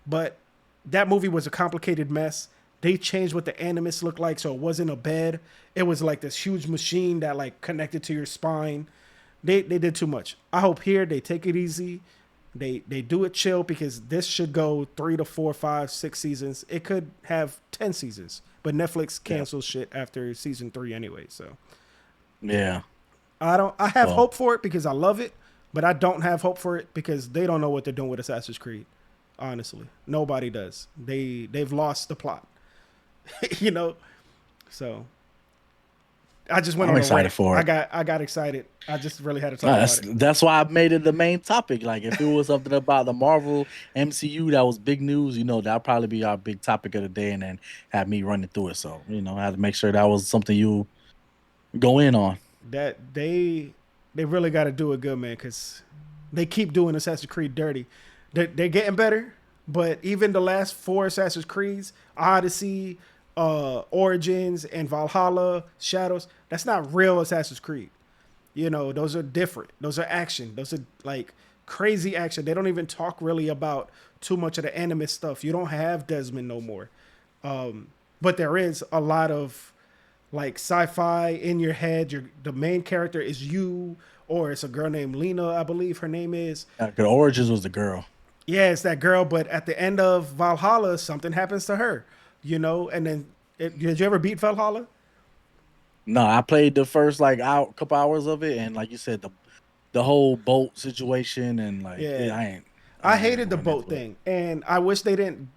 But that movie was a complicated mess. They changed what the animus looked like, so it wasn't a bed. It was like this huge machine that like connected to your spine. They did too much. I hope here they take it easy. They do it chill, because this should go 3 to 4, 5, 6 seasons. It could have 10 seasons, but Netflix cancels shit after season 3 anyway. So Yeah. I have hope for it because I love it, but I don't have hope for it because they don't know what they're doing with Assassin's Creed. Honestly, nobody does. They've lost the plot. You know, so I just went. I'm on excited a rant. for it. I got excited. I just really had to talk about it. That's why I made it the main topic. Like, if it was something about the Marvel MCU that was big news, that'll probably be our big topic of the day, and then have me running through it. So, I had to make sure that was something you go in on. That they really got to do it good, man, because they keep doing Assassin's Creed dirty. They're getting better, but even the last 4 Assassin's Creeds, Odyssey, Origins, and Valhalla, Shadows, that's not real Assassin's Creed. Those are different. Those are action. Those are like crazy action. They don't even talk really about too much of the animus stuff. You don't have Desmond no more. But there is a lot of like sci-fi in your head. The main character is you, or it's a girl named Lena, I believe her name is. The Origins was the girl. Yeah, it's that girl. But at the end of Valhalla, something happens to her, and then did you ever beat Valhalla? No, I played the first couple hours of it, and like you said, the whole boat situation, and I hated the boat thing, and I wish they didn't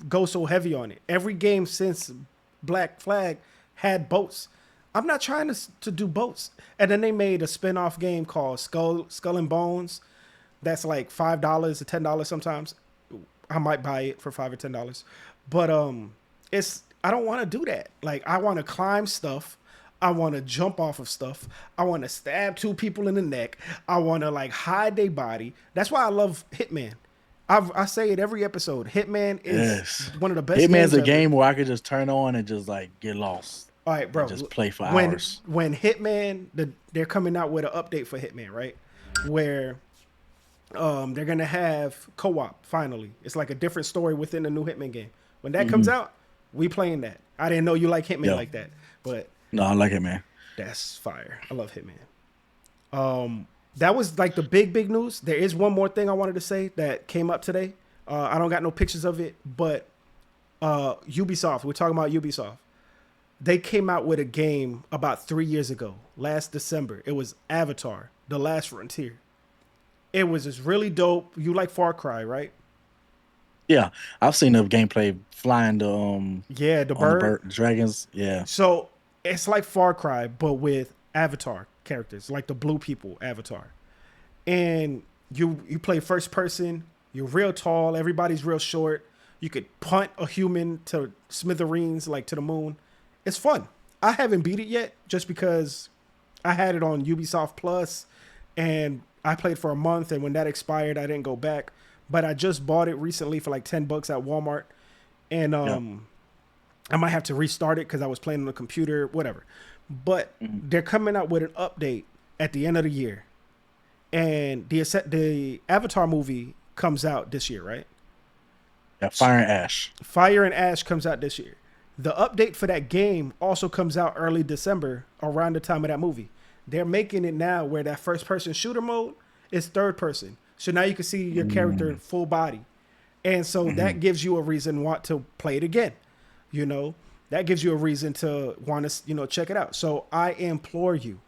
go so heavy on it. Every game since Black Flag had boats. I'm not trying to do boats. And then they made a spin-off game called Skull and Bones. That's like $5 or $10 sometimes. I might buy it for $5 or $10. But I don't want to do that. Like, I want to climb stuff. I want to jump off of stuff. I want to stab 2 people in the neck. I want to like hide their body. That's why I love Hitman. I say it every episode. Hitman is one of the best. Hitman's a game where I could just turn on and just like get lost. All right, bro. Just play for hours. When Hitman, they're coming out with an update for Hitman, right? Where they're gonna have co-op finally. It's like a different story within the new Hitman game. When that comes out, we playing that. I didn't know you like Hitman like that, but no, I like Hitman. That's fire. I love Hitman. That was like the big news. There is one more thing I wanted to say that came up today. I don't got no pictures of it, but Ubisoft. We're talking about Ubisoft. They came out with a game about 3 years ago, last December. It was Avatar: The Last Frontier. It was just really dope. You like Far Cry, right? Yeah, I've seen the gameplay flying the bird dragons. Yeah. So it's like Far Cry, but with Avatar characters, like the blue people Avatar. And you play first person. You're real tall. Everybody's real short. You could punt a human to smithereens, like to the moon. It's fun. I haven't beat it yet just because I had it on Ubisoft Plus and I played for a month, and when that expired, I didn't go back. But I just bought it recently for like $10 at Walmart. And I might have to restart it because I was playing on the computer, whatever. But they're coming out with an update at the end of the year. And the Avatar movie comes out this year, right? Yeah, Fire and Ash. Fire and Ash comes out this year. The update for that game also comes out early December, around the time of that movie. They're making it now where that first-person shooter mode is third person. So now you can see your character full body. And so that gives you a reason to want to play it again. That gives you a reason to want to, check it out. So I implore you,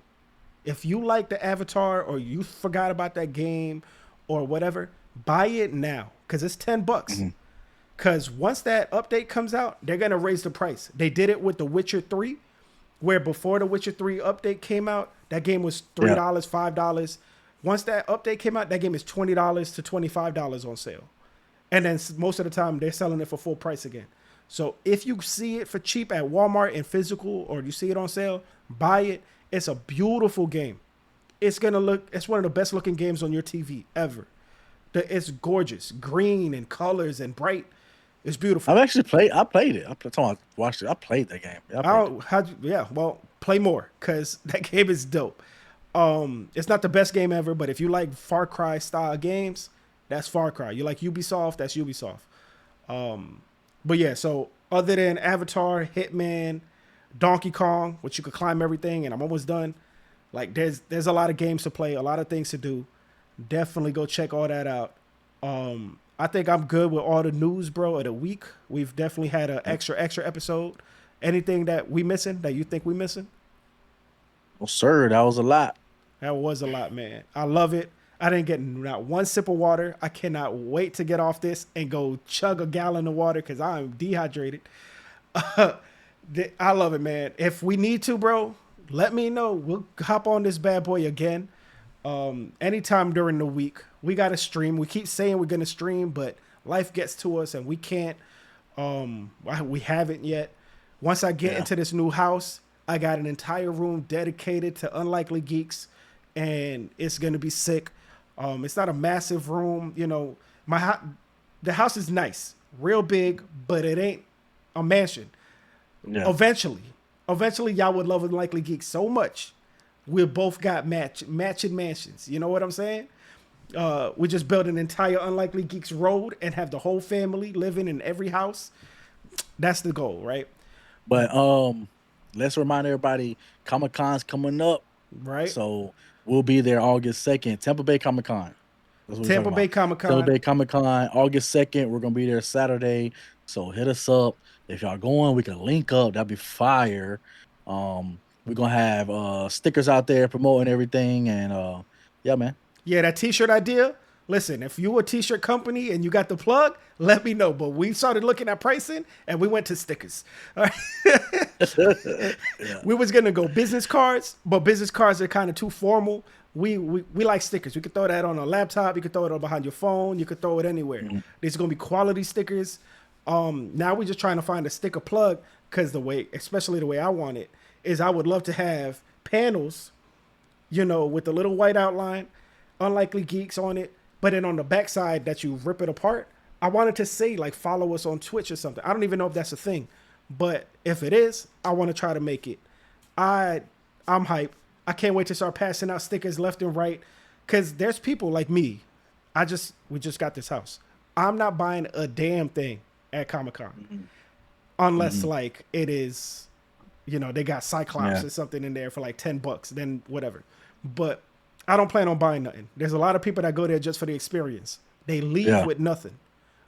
if you like the Avatar or you forgot about that game or whatever, buy it now because it's $10. Because once that update comes out, they're going to raise the price. They did it with The Witcher 3, where before The Witcher 3 update came out, that game was $3, $5. Once that update came out, that game is $20 to $25 on sale. And then most of the time, they're selling it for full price again. So if you see it for cheap at Walmart in physical or you see it on sale, buy it. It's a beautiful game. It's one of the best looking games on your TV ever. It's gorgeous, green and colors and bright. It's beautiful. I played it. I watched it. I played that game. Yeah, I played it. Yeah, well, play more because that game is dope. It's not the best game ever, but if you like Far Cry style games, that's Far Cry. You like Ubisoft, that's Ubisoft. But yeah, so other than Avatar, Hitman, Donkey Kong, which you could climb everything, and I'm almost done. Like there's a lot of games to play, a lot of things to do. Definitely go check all that out. I think I'm good with all the news, bro, of the week. We've definitely had an extra episode. Anything that we missing that you think we missing? Well, sir, that was a lot. That was a lot, man. I love it. I didn't get not one sip of water. I cannot wait to get off this and go chug a gallon of water because I'm dehydrated. I love it, man. If we need to, bro, let me know. We'll hop on this bad boy again. Anytime during the week. We got to stream. We keep saying we're going to stream, but life gets to us and we can't. We haven't yet. Once I get into this new house, I got an entire room dedicated to Unlikely Geeks, and it's going to be sick. It's not a massive room. You know, the house is nice, real big, but it ain't a mansion. Yeah. Eventually, y'all would love Unlikely Geeks so much. We both got matching mansions. You know what I'm saying? We just built an entire Unlikely Geeks road and have the whole family living in every house. That's the goal, right? But let's remind everybody, Comic-Con's coming up. Right. So we'll be there August 2nd. Tampa Bay Comic-Con. Tampa Bay Comic-Con, August 2nd. We're going to be there Saturday. So hit us up. If y'all going, we can link up. That'd be fire. We're going to have stickers out there promoting everything. And yeah, man. Yeah, that T-shirt idea. Listen, if you a T-shirt company and you got the plug, let me know. But we started looking at pricing and we went to stickers. All right. Yeah. We was going to go business cards, but business cards are kind of too formal. We like stickers. We could throw that on a laptop. You could throw it on behind your phone. You could throw it anywhere. Mm-hmm. These are going to be quality stickers. Now we're just trying to find a sticker plug because especially the way I want it, is I would love to have panels, with the little white outline, Unlikely Geeks on it, but then on the backside that you rip it apart, I wanted to say like follow us on Twitch or something. I don't even know if that's a thing, but if it is, I want to try to make it. I'm hype. I can't wait to start passing out stickers left and right because there's people like me. We just got this house. I'm not buying a damn thing at Comic-Con unless like it is, they got Cyclops or something in there for like $10, then whatever. But I don't plan on buying nothing. There's a lot of people that go there just for the experience. They leave with nothing.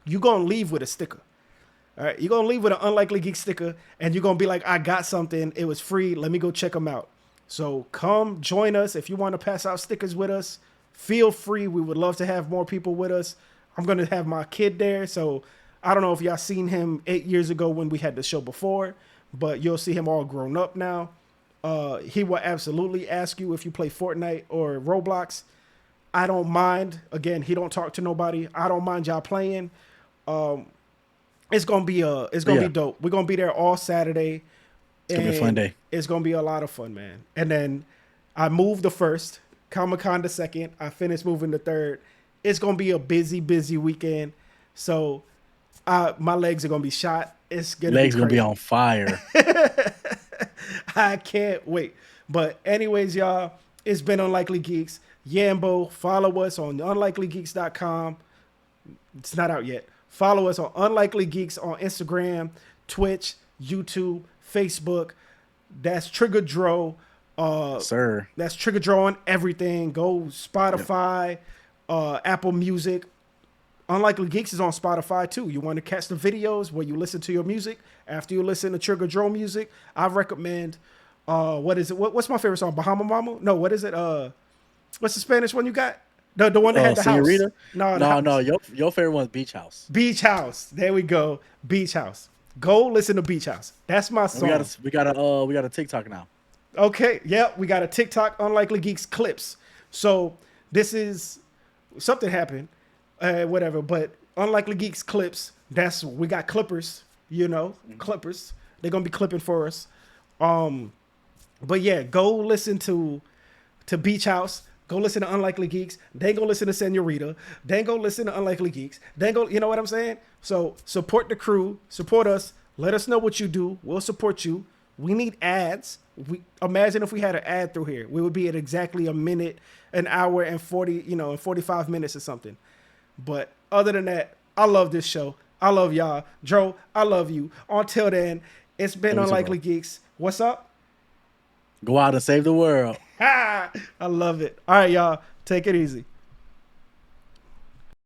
You're going to leave with a sticker. All right. You're going to leave with an Unlikely Geek sticker and you're going to be like, I got something. It was free. Let me go check them out. So come join us. If you want to pass out stickers with us, feel free. We would love to have more people with us. I'm going to have my kid there. So I don't know if y'all seen him 8 years ago when we had the show before, but you'll see him all grown up now. He will absolutely ask you if you play Fortnite or Roblox. I don't mind. Again, he don't talk to nobody. I don't mind y'all playing. It's gonna be dope. We're gonna be there all Saturday. It's gonna be a fun day. It's gonna be a lot of fun, man. And then I moved the 1st, Comic-Con the 2nd. I finished moving the 3rd. It's gonna be a busy weekend. So my legs are gonna be shot. It's gonna be on fire. I can't wait. But anyways, y'all, it's been Unlikely Geeks. Yambo, follow us on unlikelygeeks.com. It's not out yet. Follow us on Unlikely Geeks on Instagram, Twitch, YouTube, Facebook. That's Trigger Dro. Sir. That's Trigger Dro on everything. Go Spotify, Apple Music. Unlikely Geeks is on Spotify too. You want to catch the videos where you listen to your music after you listen to Trigger Dro music? I recommend. What is it? What's my favorite song? Bahama Mama? No, what is it? What's the Spanish one you got? The one that had the Senorita? House. No. Your favorite one's Beach House. Beach House. There we go. Beach House. Go listen to Beach House. That's my song. We got a TikTok now. Okay. Yeah, we got a TikTok, Unlikely Geeks clips. So this is something happened. Whatever, but Unlikely Geeks clips. We got clippers. you know, clippers. They're gonna be clipping for us. But yeah, go listen to Beach House. Go listen to Unlikely Geeks. Then go listen to Senorita. Then go listen to Unlikely Geeks. Then go, you know what I'm saying? So support the crew, support us. Let us know what you do. We'll support you. We need ads. We imagine if we had an ad through here, we would be at exactly a minute, an hour and 40, and 45 minutes or something. But other than that, I love this show. I love y'all. Joe, I love you. Until then, it's been Unlikely Geeks. What's up? Go out and save the world. I love it. All right, y'all. Take it easy.